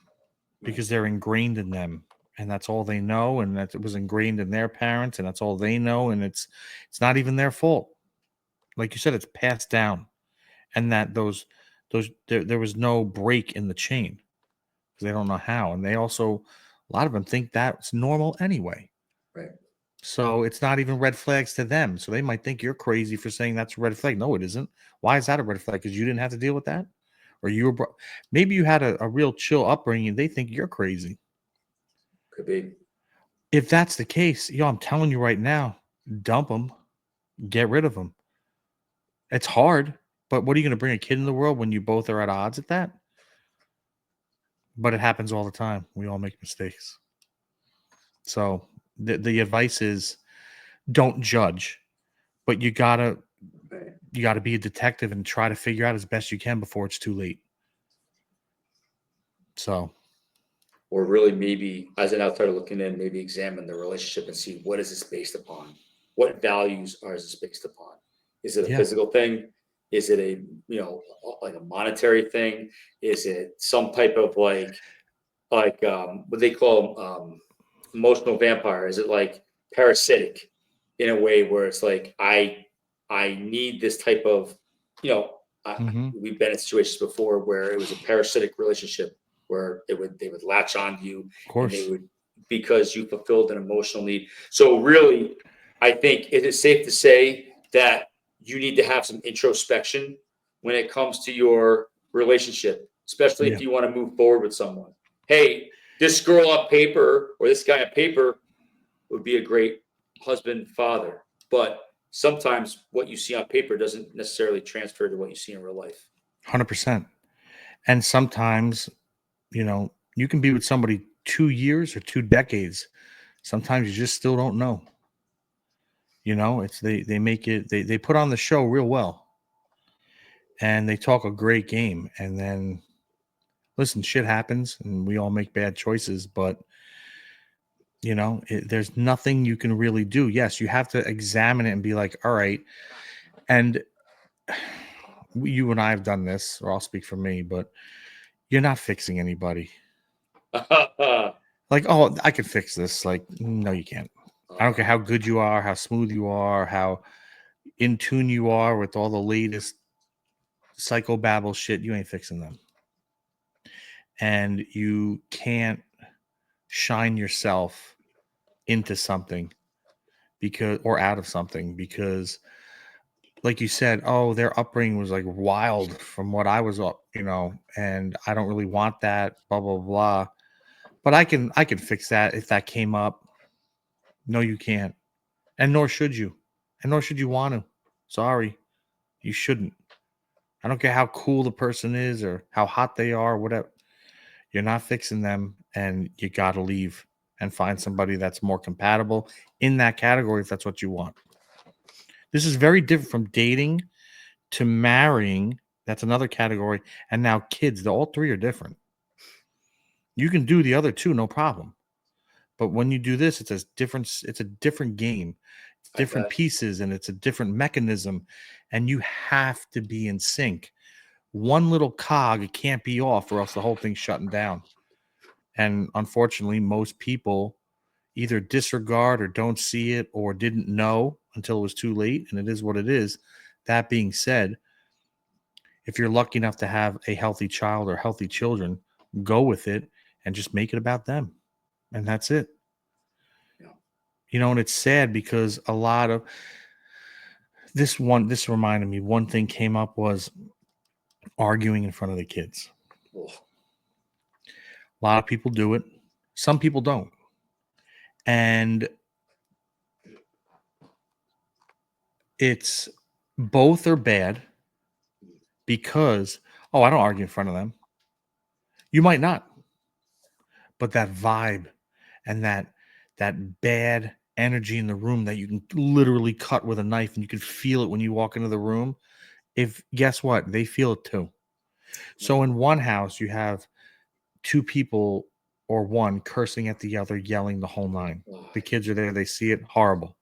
because they're ingrained in them, and that's all they know, and that it was ingrained in their parents, and that's all they know, and it's not even their fault. Like you said, it's passed down, and that there was no break in the chain because they don't know how, and they also, a lot of them think that's normal anyway. Right. So it's not even red flags to them. So they might think you're crazy for saying that's a red flag. No, it isn't. Why is that a red flag? Because you didn't have to deal with that, or maybe you had a real chill upbringing. And they think you're crazy. Could be. If that's the case, I'm telling you right now, dump them, get rid of them. It's hard, but what are you going to bring a kid in the world when you both are at odds at that? But it happens all the time. We all make mistakes. So the advice is don't judge, but you gotta be a detective and try to figure out as best you can before it's too late. So, or really maybe as an outsider looking in, maybe examine the relationship and see what is this based upon? What values are this based upon? Is it a physical thing? Is it a, like a monetary thing? Is it some type of like what they call emotional vampire? Is it like parasitic in a way where it's like I need this type of, we've been in situations before where it was a parasitic relationship where they would latch on to you, of course, and they would, because you fulfilled an emotional need. So really, I think it is safe to say that you need to have some introspection when it comes to your relationship, especially if you want to move forward with someone. Hey, this girl on paper or this guy on paper would be a great husband, father, but sometimes what you see on paper doesn't necessarily transfer to what you see in real life. 100%. And sometimes, you can be with somebody 2 years or 2 decades. Sometimes you just still don't know. It's they make it, they put on the show real well, and they talk a great game, and then listen, shit happens and we all make bad choices, but there's nothing you can really do. Yes, you have to examine it and be like, all right. And you and I have done this, or I'll speak for me, but you're not fixing anybody. Like, oh, I can fix this. Like, no, you can't. I don't care how good you are, how smooth you are, how in tune you are with all the latest psychobabble shit. You ain't fixing them. And you can't shine yourself into something or out of something because, like you said, oh, their upbringing was like wild from what I was up, and I don't really want that, blah, blah, blah. But I can fix that if that came up. No, you can't. And nor should you. And nor should you want to. Sorry. You shouldn't. I don't care how cool the person is or how hot they are, whatever. You're not fixing them, and you got to leave and find somebody that's more compatible in that category if that's what you want. This is very different from dating to marrying, that's another category. And now kids, all three are different. You can do the other two, no problem. But when you do this, it's a different game. It's different pieces and it's a different mechanism. And you have to be in sync. One little cog, it can't be off or else the whole thing's shutting down. And unfortunately, most people either disregard or don't see it or didn't know until it was too late. And it is what it is. That being said, if you're lucky enough to have a healthy child or healthy children, go with it and just make it about them. And that's it. Yeah. You know, and it's sad because a lot of this reminded me, one thing came up was arguing in front of the kids. Oh. A lot of people do it. Some people don't. And it's both are bad because, I don't argue in front of them. You might not. But that vibe and that bad energy in the room that you can literally cut with a knife and you can feel it when you walk into the room. Guess what? They feel it too. So in one house, you have two people or one cursing at the other, yelling the whole nine. The kids are there. They see it. Horrible.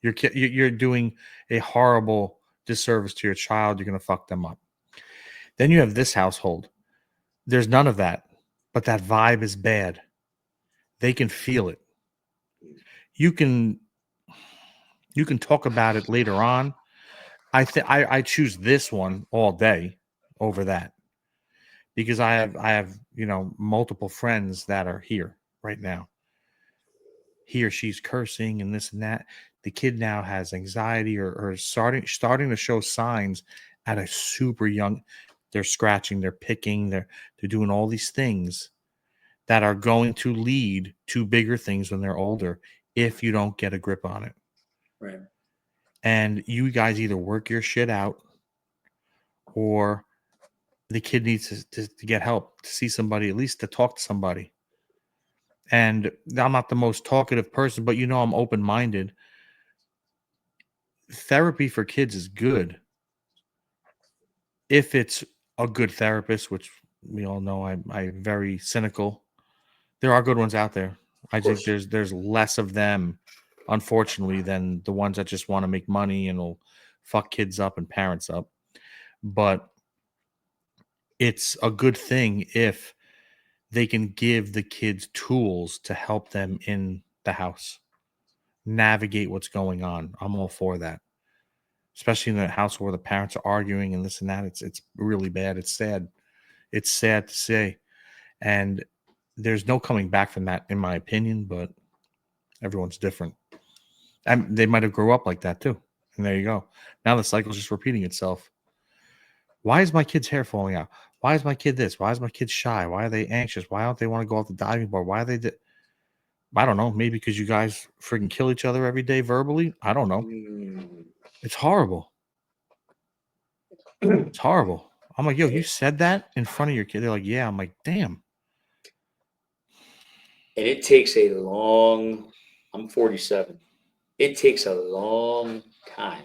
You're doing a horrible disservice to your child. You're going to fuck them up. Then you have this household. There's none of that, but that vibe is bad. They can feel it. You can talk about it later on. I choose this one all day over that because I have multiple friends that are here right now. He or she's cursing and this and that. The kid now has anxiety or starting to show signs at a super young. They're scratching, they're picking, they're doing all these things that are going to lead to bigger things when they're older if you don't get a grip on it. Right. And you guys either work your shit out or the kid needs to get help, to see somebody, at least to talk to somebody. And I'm not the most talkative person, but I'm open-minded. Therapy for kids is good if it's a good therapist, which we all know I'm very cynical. There are good ones out there. I think there's less of them, unfortunately, than the ones that just want to make money and will fuck kids up and parents up. But it's a good thing if they can give the kids tools to help them in the house navigate what's going on. I'm all for that, especially in a house where the parents are arguing and this and that. It's really bad. It's sad. It's sad to say, and there's no coming back from that, in my opinion. But everyone's different, and they might have grew up like that too. And there you go. Now the cycle's just repeating itself. Why is my kid's hair falling out? Why is my kid this? Why is my kid shy? Why are they anxious? Why don't they want to go off the diving board? Why are they? I don't know. Maybe because you guys freaking kill each other every day verbally. I don't know. It's horrible. It's horrible. I'm like, yo, you said that in front of your kid. They're like, yeah. I'm like, damn. And it takes a long. I'm 47. It takes a long time,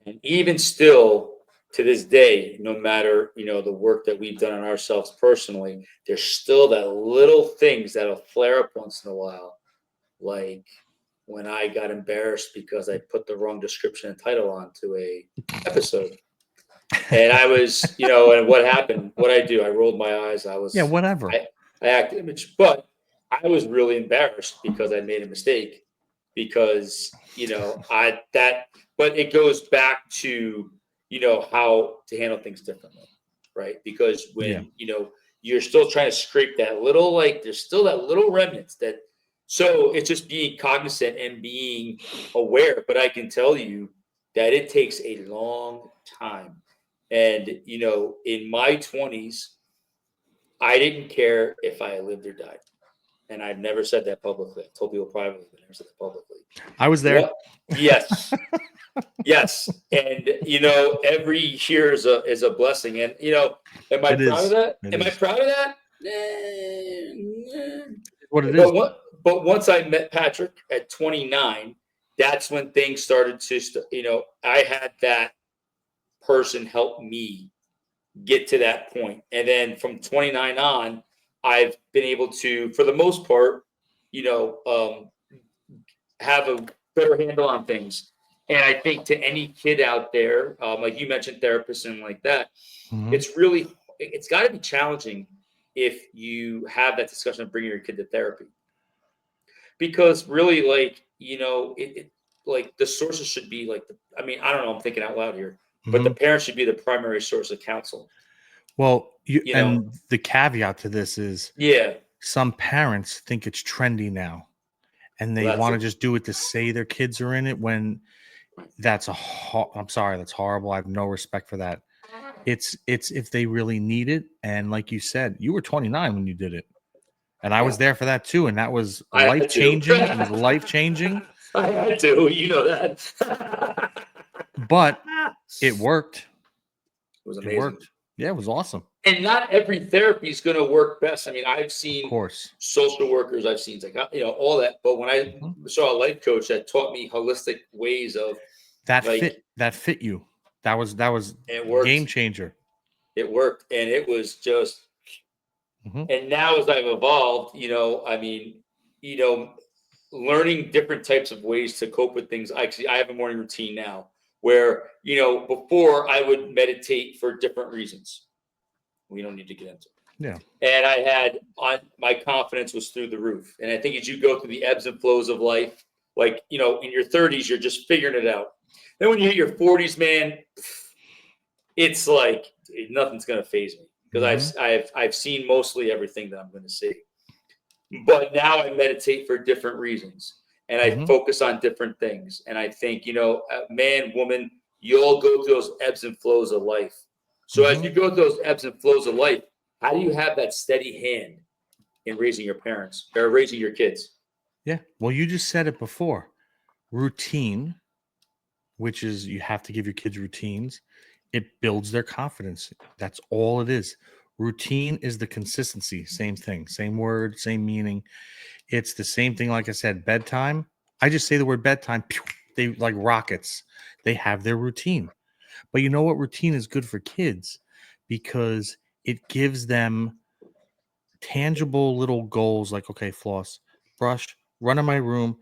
and even still to this day, no matter the work that we've done on ourselves personally, there's still that little things that'll flare up once in a while, like when I got embarrassed because I put the wrong description and title onto a episode. And I was, and what happened? What I do? I rolled my eyes. Whatever. I acted image, but I was really embarrassed because I made a mistake. Because but it goes back to how to handle things differently, right? Because when you're still trying to scrape that little, there's still that little remnants that. So it's just being cognizant and being aware. But I can tell you that it takes a long time. And, in my 20s, I didn't care if I lived or died. And I've never said that publicly. I told people privately, but I never said that publicly. I was there. Yes. Yes. And, every year is a blessing. And, am I proud of that? Am I proud of that? What it is. But once I met Patrick at 29, that's when things started to, I had that person helped me get to that point. And then from 29 on, I've been able to, for the most part, have a better handle on things. And I think to any kid out there, like you mentioned, therapists and like that, Mhm. it's got to be challenging if you have that discussion of bringing your kid to therapy, because really, like, like the sources should be like, I mean, I don't know, I'm thinking out loud here, but the Mhm. parents should be the primary source of counsel. Well, You know, and the caveat to this is yeah, some parents think it's trendy now, and they well, that's want to it. just do it to say their kids are in it when I'm sorry, that's horrible. I have no respect for that. It's if they really need it, and like you said, you were 29 when you did it, and I Yeah, was there for that too, and that was I life had to. changing. It was life changing, I had to. You know that. but it worked. It was It amazing. worked. Yeah, it was awesome. And not every therapy is going to work best. I mean, I've Of seen course. social workers, I've seen like, all that. But when I Mhm. saw a life coach that taught me holistic ways of, like, That fit you. That was it game worked. changer. It worked, and it was just. Mhm. And now as I've evolved, I mean, you know, learning different types of ways to cope with things. Actually, I have a morning routine now where, before I would meditate for different reasons. We don't need to get into. Yeah. And I had on my confidence was through the roof. And I think as you go through the ebbs and flows of life, like, in your 30s, you're just figuring it out. Then when you hit your 40s, man, it's like nothing's gonna phase me Mhm. because I've seen mostly everything that I'm gonna see. But now I meditate for different reasons and I Mhm. focus on different things. And I think, man, woman, you all go through those ebbs and flows of life. So as you Mhm. go through those ebbs and flows of life, how do you have that steady hand in raising your parents or raising your kids? Yeah. Well, you just said it before. Routine, which is you have to give your kids routines. It builds their confidence. That's all it is. Routine is the consistency. Same thing, same word, same meaning. It's the same thing. Like I said, bedtime. I just say the word bedtime. Pew, they like rockets. They have their routine. But you know what? Routine is good for kids because it gives them tangible little goals like, okay, floss, brush, run in my room,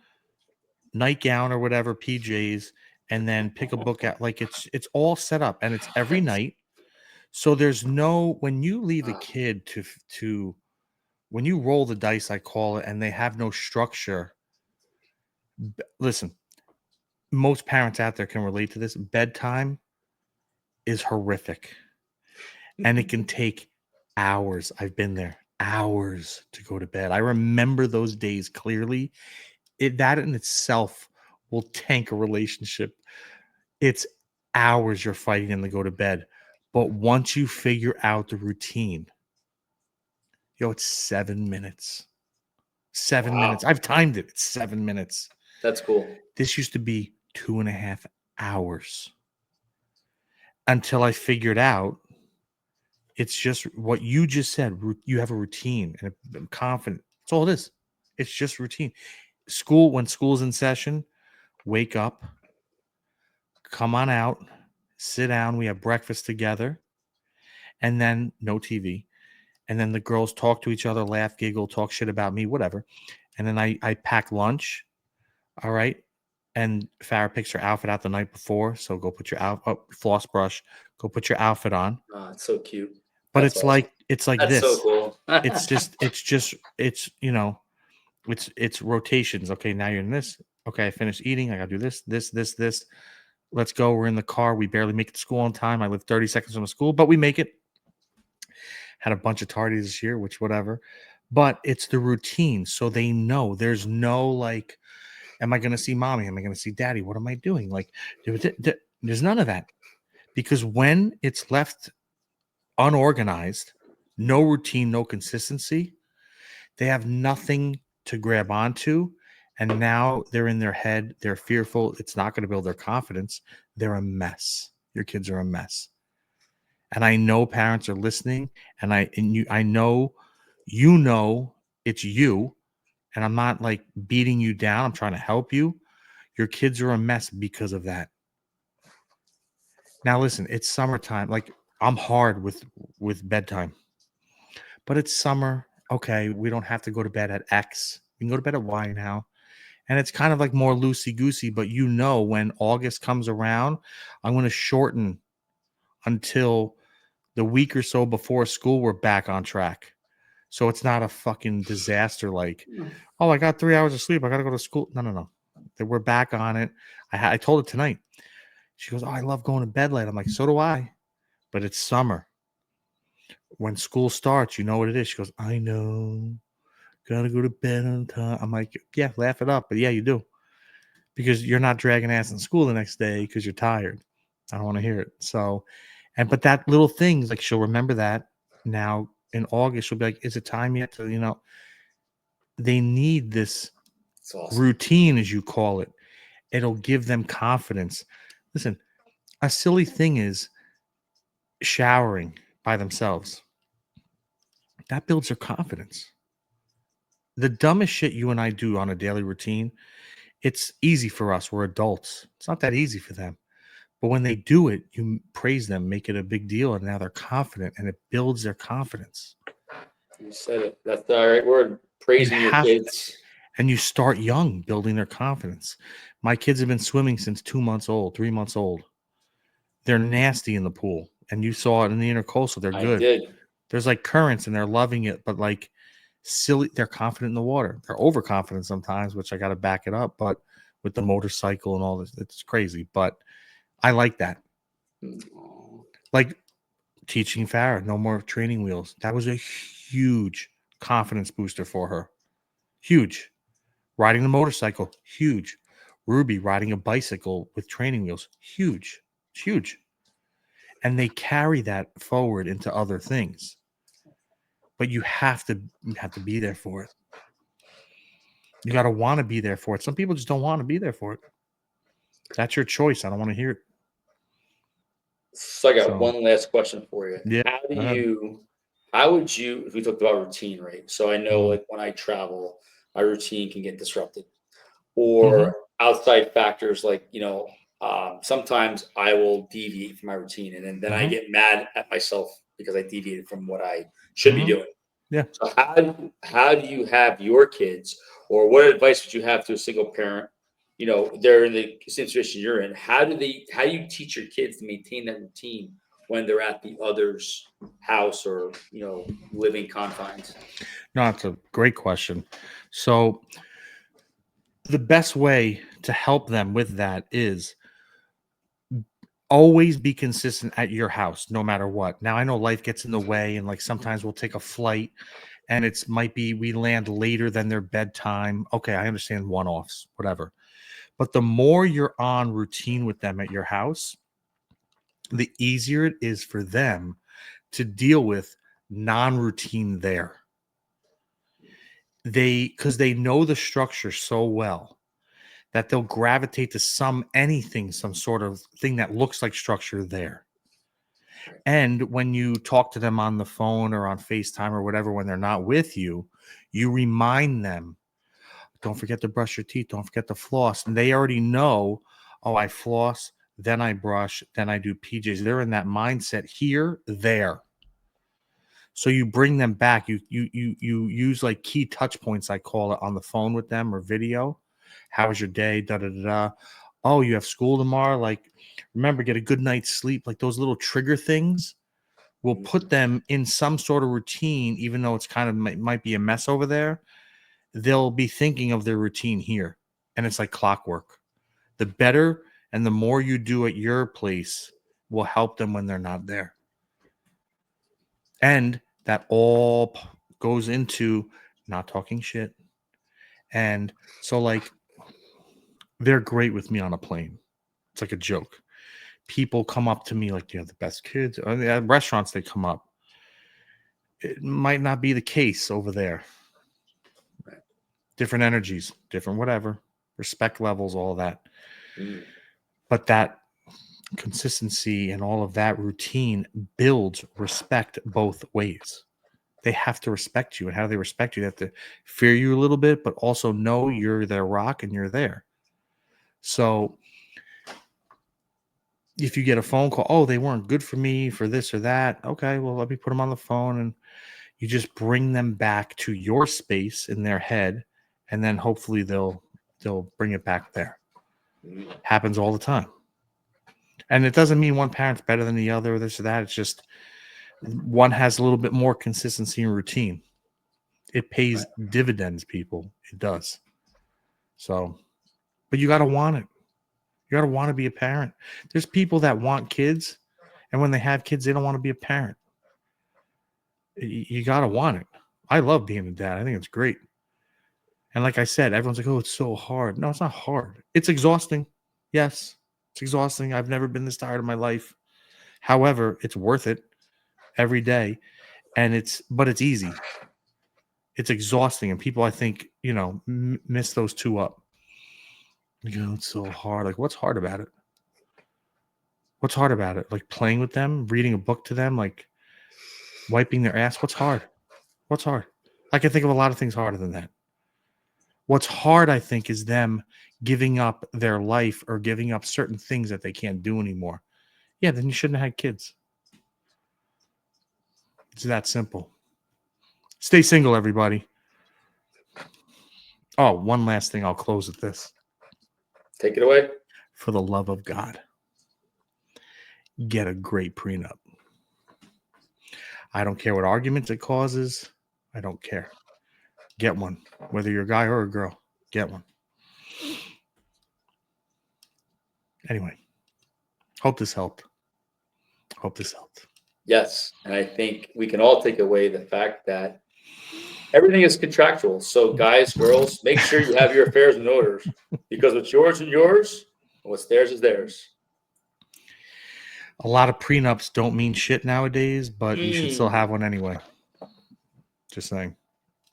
nightgown or whatever, PJs, and then pick a book out. Like it's all set up and it's every night. So there's no when you leave a kid to when you roll the dice, I call it, and they have no structure. Listen, most parents out there can relate to this. Bedtime is horrific and it can take hours. I've been there, hours to go to bed. I remember those days clearly. That in itself will tank a relationship. It's hours you're fighting and to go to bed. But once you figure out the routine, it's 7 minutes. 7 minutes. Wow, I've timed it. It's 7 minutes. that's cool. This used to be 2.5 hours until I figured out it's just what you just said. You have a routine and I'm confident. That's all it is. It's just routine. When school's in session, wake up, come on out, sit down. We have breakfast together, and then no TV. And then the girls talk to each other, laugh, giggle, talk shit about me, whatever. And then I pack lunch. All right. And Farrah picks her outfit out the night before. So go put your floss brush, go put your outfit on. Oh, it's so cute. But That's awesome. it's like That's so this. cool. It's rotations. Okay, now you're in this. Okay, I finished eating. I gotta do this. Let's go. We're in the car. We barely make it to school on time. I live 30 seconds from the school, but we make it. Had a bunch of tardies this year, which whatever. But it's the routine. So they know there's no like, am I gonna see mommy? Am I gonna see daddy? What am I doing? Like there's none of that. Because when it's left unorganized, no routine, no consistency, they have nothing to grab onto. And now they're in their head. They're fearful. It's not going to build their confidence. They're a mess. Your kids are a mess. And I know parents are listening. I know it's you. And I'm not like beating you down. I'm trying to help you. Your kids are a mess because of that. Now listen, it's summertime. Like I'm hard with bedtime, but it's summer. Okay, we don't have to go to bed at X. We can go to bed at Y now. And it's kind of like more loosey goosey, but when August comes around, I'm going to shorten until the week or so before school, we're back on track. So it's not a fucking disaster like, oh, I got 3 hours of sleep. I got to go to school. No, no, no. That we're back on it. I told her tonight. She goes, oh, I love going to bed late. I'm like, so do I. But it's summer. When school starts, you know what it is. She goes, I know. Gotta go to bed on time. I'm like, yeah, laugh it up. But yeah, you do. Because you're not dragging ass in school the next day because you're tired. I don't want to hear it. So, but that little things, like she'll remember that now in August, she'll be like, is it time yet to, they need this It's awesome. routine, as you call it. It'll give them confidence. Listen, a silly thing is showering by themselves. That builds their confidence. The dumbest shit you and I do on a daily routine, it's easy for us. We're adults. It's not that easy for them. But when they do it, you praise them, make it a big deal, and now they're confident, and it builds their confidence. You said it. That's the right word. Praising your kids. And you start young, building their confidence. My kids have been swimming since 2 months old, 3 months old. They're nasty in the pool, and you saw it in the intercoastal. They're good. I did. There's like currents, and they're loving it, but like silly, they're confident in the water. They're overconfident sometimes, which I got to back it up. But with the motorcycle and all this, it's crazy. But I like that. Like teaching Farah no more training wheels. That was a huge confidence booster for her. Huge. Riding the motorcycle, huge. Ruby riding a bicycle with training wheels, huge. It's huge. And they carry that forward into other things. But you have to be there for it. You got to want to be there for it. Some people just don't want to be there for it. That's your choice. I don't want to hear it. So I got one last question for you. Yeah. How would you, if we talked about routine, right? So I know like when I travel, my routine can get disrupted or outside factors like, sometimes I will deviate from my routine and then I get mad at myself because I deviated from what I should be doing. Yeah. So how do you have your kids or what advice would you have to a single parent? They're in the situation you're in. How do you teach your kids to maintain that routine when they're at the other's house or, living confines? No, that's a great question. So the best way to help them with that is always be consistent at your house, no matter what. Now, I know life gets in the way, and like sometimes we'll take a flight and it's might be we land later than their bedtime. Okay, I understand one offs, whatever. But the more you're on routine with them at your house, the easier it is for them to deal with non-routine there. Because they know the structure so well that they'll gravitate to some sort of thing that looks like structure there. And when you talk to them on the phone or on FaceTime or whatever, when they're not with you, you remind them, don't forget to brush your teeth, don't forget to floss. And they already know, oh, I floss, then I brush, then I do PJs. They're in that mindset here, there. So you bring them back. You use like key touch points, I call it, on the phone with them or video. How was your day? Da da da da. Oh, you have school tomorrow. Like, remember, get a good night's sleep. Like those little trigger things will put them in some sort of routine, even though it's kind of might be a mess over there. They'll be thinking of their routine here, and it's like clockwork. The better and the more you do at your place will help them when they're not there. And that all goes into not talking shit. And so, like, they're great with me on a plane. It's like a joke. People come up to me like, you have the best kids. At restaurants, they come up. It might not be the case over there. Different energies, different whatever, respect levels, all that. But that consistency and all of that routine builds respect both ways. They have to respect you. And how do they respect you? They have to fear you a little bit, but also know you're their rock and you're there. So if you get a phone call, oh, they weren't good for me for this or that. Okay, well, let me put them on the phone, and you just bring them back to your space in their head, and then hopefully they'll bring it back there. Happens all the time. And it doesn't mean one parent's better than the other or this or that. It's just one has a little bit more consistency and routine. It pays dividends, people. It does. So, but you got to want it. You got to want to be a parent. There's people that want kids, and when they have kids, they don't want to be a parent. You got to want it. I love being a dad. I think it's great. And like I said, everyone's like, oh, it's so hard. No, it's not hard. It's exhausting. Yes, it's exhausting. I've never been this tired in my life. However, it's worth it every day. And it's easy. It's exhausting. And people, I think, miss those two up. It's so hard. Like, what's hard about it? What's hard about it? Like playing with them, reading a book to them, like wiping their ass. What's hard? What's hard? I can think of a lot of things harder than that. What's hard, I think, is them giving up their life or giving up certain things that they can't do anymore. Yeah, then you shouldn't have had kids. It's that simple. Stay single, everybody. Oh, one last thing. I'll close with this. Take it away. For the love of God, get a great prenup. I don't care what arguments it causes. I don't care. Get one. Whether you're a guy or a girl, get one. Anyway, hope this helped. Yes. And I think we can all take away the fact that everything is contractual. So guys, girls, make sure you have your affairs in order, because what's yours is yours and what's theirs is theirs. A lot of prenups don't mean shit nowadays, but you should still have one anyway. Just saying.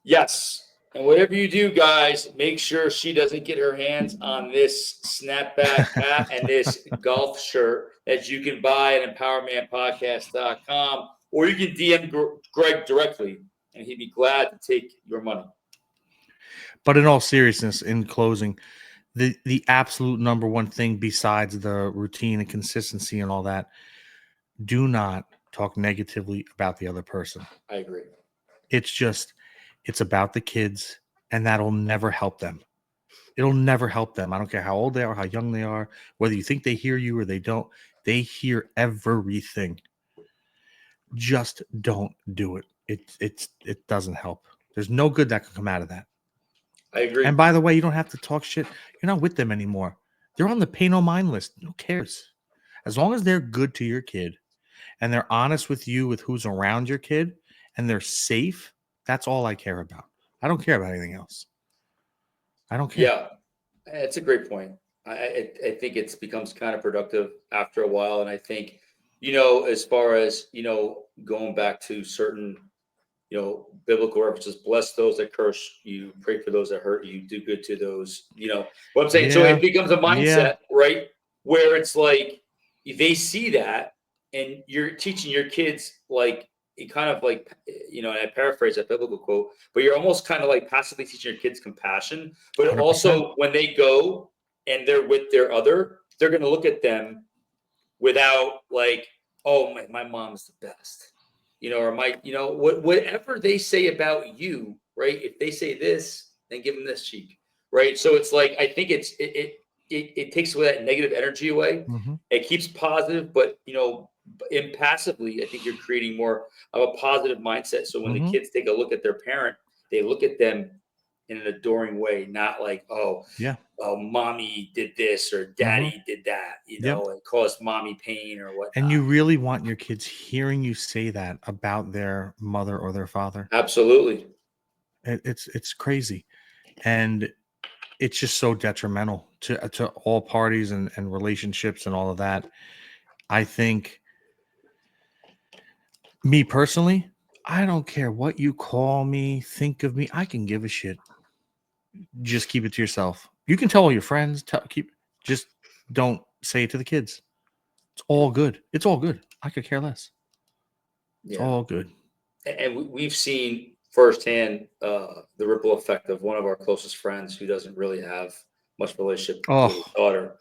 Yes. And whatever you do, guys, make sure she doesn't get her hands on this snapback hat and this golf shirt that you can buy at empowermanpodcast.com, or you can DM Greg directly, and he'd be glad to take your money. But in all seriousness, in closing, the absolute number one thing besides the routine and consistency and all that, do not talk negatively about the other person. I agree. It's about the kids, and that'll never help them. It'll never help them. I don't care how old they are, how young they are, whether you think they hear you or they don't. They hear everything. Just don't do it. It doesn't help. There's no good that can come out of that. I agree. And by the way, you don't have to talk shit. You're not with them anymore. They're on the pay no mind list. Who cares? As long as they're good to your kid and they're honest with you, with who's around your kid, and they're safe, that's all I care about. I don't care about anything else. I don't care. Yeah, it's a great point. I think it becomes counterproductive after a while. And I think, as far as, going back to certain, biblical references, bless those that curse you, pray for those that hurt you, do good to those, what I'm saying. So it becomes a mindset, right? Where it's like, they see that and you're teaching your kids, like, it kind of like, and I paraphrase that biblical quote, but you're almost kind of like passively teaching your kids compassion. But 100%. Also when they go and they're with their other, they're going to look at them without like, oh, my mom's the best, or whatever they say about you, right? If they say this, then give them this cheek, right? So it's like, I think it takes away that negative energy away. Mm-hmm. It keeps positive, but impassively, I think you're creating more of a positive mindset. So when the kids take a look at their parent, they look at them in an adoring way, not like, oh, mommy did this or daddy did that, and caused mommy pain or whatnot. And you really want your kids hearing you say that about their mother or their father. Absolutely. It's crazy. And it's just so detrimental to all parties and relationships and all of that. I think, me personally, I don't care what you call me, think of me. I can give a shit. Just keep it to yourself. You can tell all your friends. Just don't say it to the kids. It's all good. It's all good. I could care less. It's all good. And we've seen firsthand the ripple effect of one of our closest friends who doesn't really have much relationship with his daughter.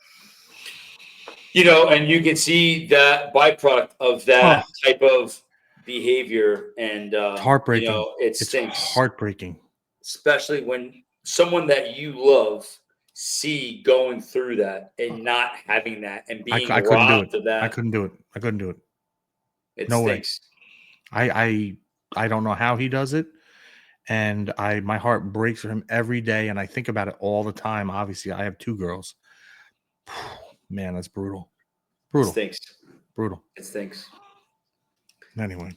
And you can see that byproduct of that Oh, type of behavior, and it's heartbreaking. it It's stinks, heartbreaking. especially when someone that you love see going through that and not having that and being I couldn't do it. robbed of I that. couldn't do it. I couldn't do it. It No way. stinks. I don't know how he does it. And my heart breaks for him every day, and I think about it all the time. Obviously, I have 2 girls. Man, that's brutal. It Brutal. stinks. Brutal. It stinks. Anyway.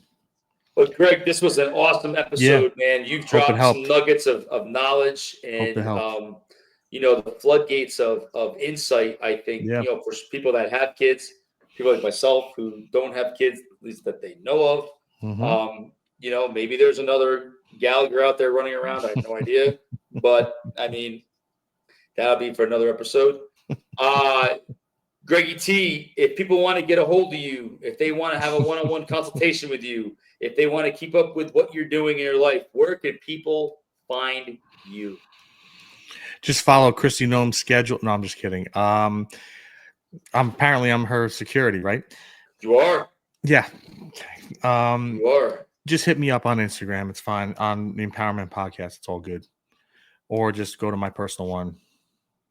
Well, Greg, this was an awesome Yeah. episode, man. You've Hope it dropped some helped. nuggets of knowledge Hope it and, helped. the floodgates of insight. I think, Yeah. for people that have kids, people like myself who don't have kids, at least that they know of. Hmm. Maybe there's another Gallagher out there running around. I have no idea. But, I mean, that'll be for another episode. Greggy T, if people want to get a hold of you, if they want to have a one-on-one consultation with you, if they want to keep up with what you're doing in your life, where can people find you? Just follow Christy Nome's schedule. No, I'm just kidding. I'm her security, right? You are. Yeah. Okay. You are. Just hit me up on Instagram. It's fine. On the Empowerment Podcast, it's all good. Or just go to my personal one.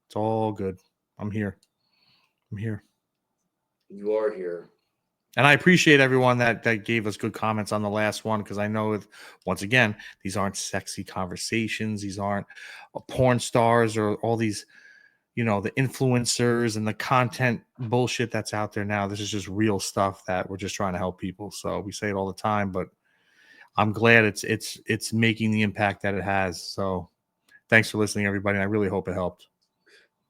It's all good. I'm here. You are here. And I appreciate everyone that gave us good comments on the last one, because I know, once again, these aren't sexy conversations. These aren't porn stars or all these, the influencers and the content bullshit that's out there now. This is just real stuff that we're just trying to help people. So we say it all the time, but I'm glad it's making the impact that it has. So thanks for listening, everybody. And I really hope it helped.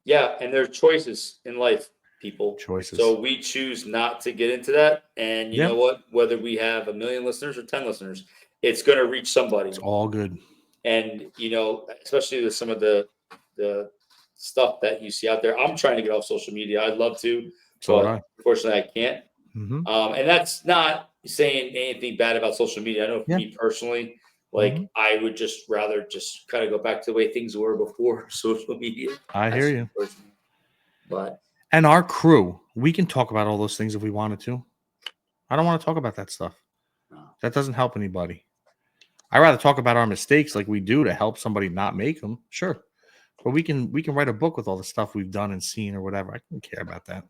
Yeah, and there's choices in life, people. Choices. So we choose not to get into that. And you Yeah. know what? Whether we have 1 million listeners or 10 listeners, it's going to reach somebody. It's all good. And especially with some of the stuff that you see out there, I'm trying to get off social media. I'd love to, but unfortunately, I can't. Mm-hmm. And that's not saying anything bad about social media. I know for me personally, I would just rather just kind of go back to the way things were before social media. I hear you. Personally. But and our crew, we can talk about all those things if we wanted to. I don't want to talk about that stuff. No. That doesn't help anybody. I'd rather talk about our mistakes like we do to help somebody not make them. Sure. But we can write a book with all the stuff we've done and seen or whatever. I don't care about that.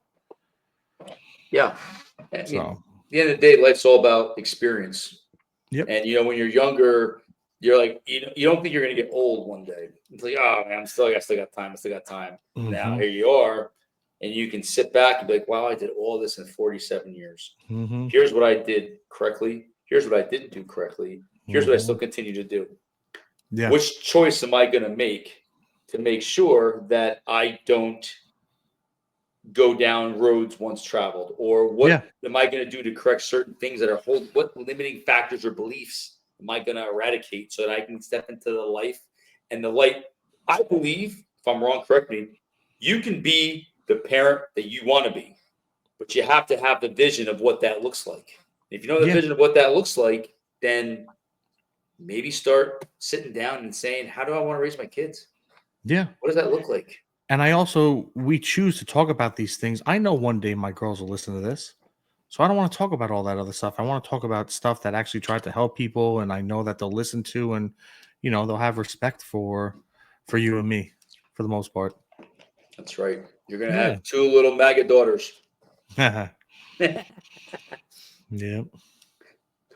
Yeah. So at the end of the day, life's all about experience. Yep. And when you're younger, you're like, you don't think you're gonna get old one day. It's like, oh man, I still got time. Mm-hmm. Now here you are, and you can sit back and be like, wow, I did all this in 47 years. Mm-hmm. Here's what I did correctly. Here's what I didn't do correctly. Here's what I still continue to do. Yeah. Which choice am I gonna make to make sure that I don't go down roads once traveled? Or what am I going to do to correct certain things that are what limiting factors or beliefs am I going to eradicate so that I can step into the life and the light? I believe, if I'm wrong, correct me, you can be the parent that you want to be, but you have to have the vision of what that looks like. If you know the vision of what that looks like, then maybe start sitting down and saying, how do I want to raise my kids? Yeah. What does that look like? And we choose to talk about these things. I know one day my girls will listen to this. So I don't want to talk about all that other stuff. I want to talk about stuff that actually tried to help people. And I know that they'll listen to, and, they'll have respect for you and me for the most part. That's right. You're going to have 2 little MAGA daughters. Yeah. To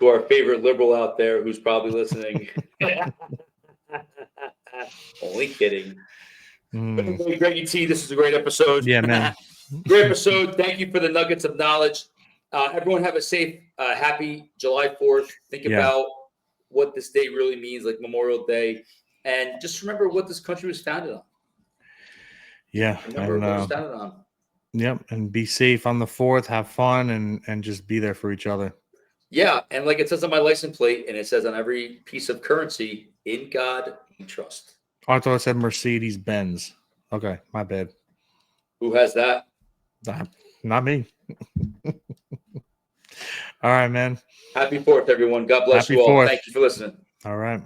our favorite liberal out there who's probably listening. Only kidding. Greggy T, this is a great episode. Yeah, man. Great episode. Thank you for the nuggets of knowledge. Everyone have a safe, happy July 4th. Think about what this day really means, like Memorial Day. And just remember what this country was founded on. Yeah. Remember what it was founded on. Yep. And be safe on the 4th. Have fun and just be there for each other. Yeah. And like it says on my license plate, and it says on every piece of currency, in God we trust. Oh, I thought it said Mercedes-Benz. Okay, my bad. Who has that? Not me. All right, man. Happy 4th, everyone. God bless you all. 4th. Thank you for listening. All right.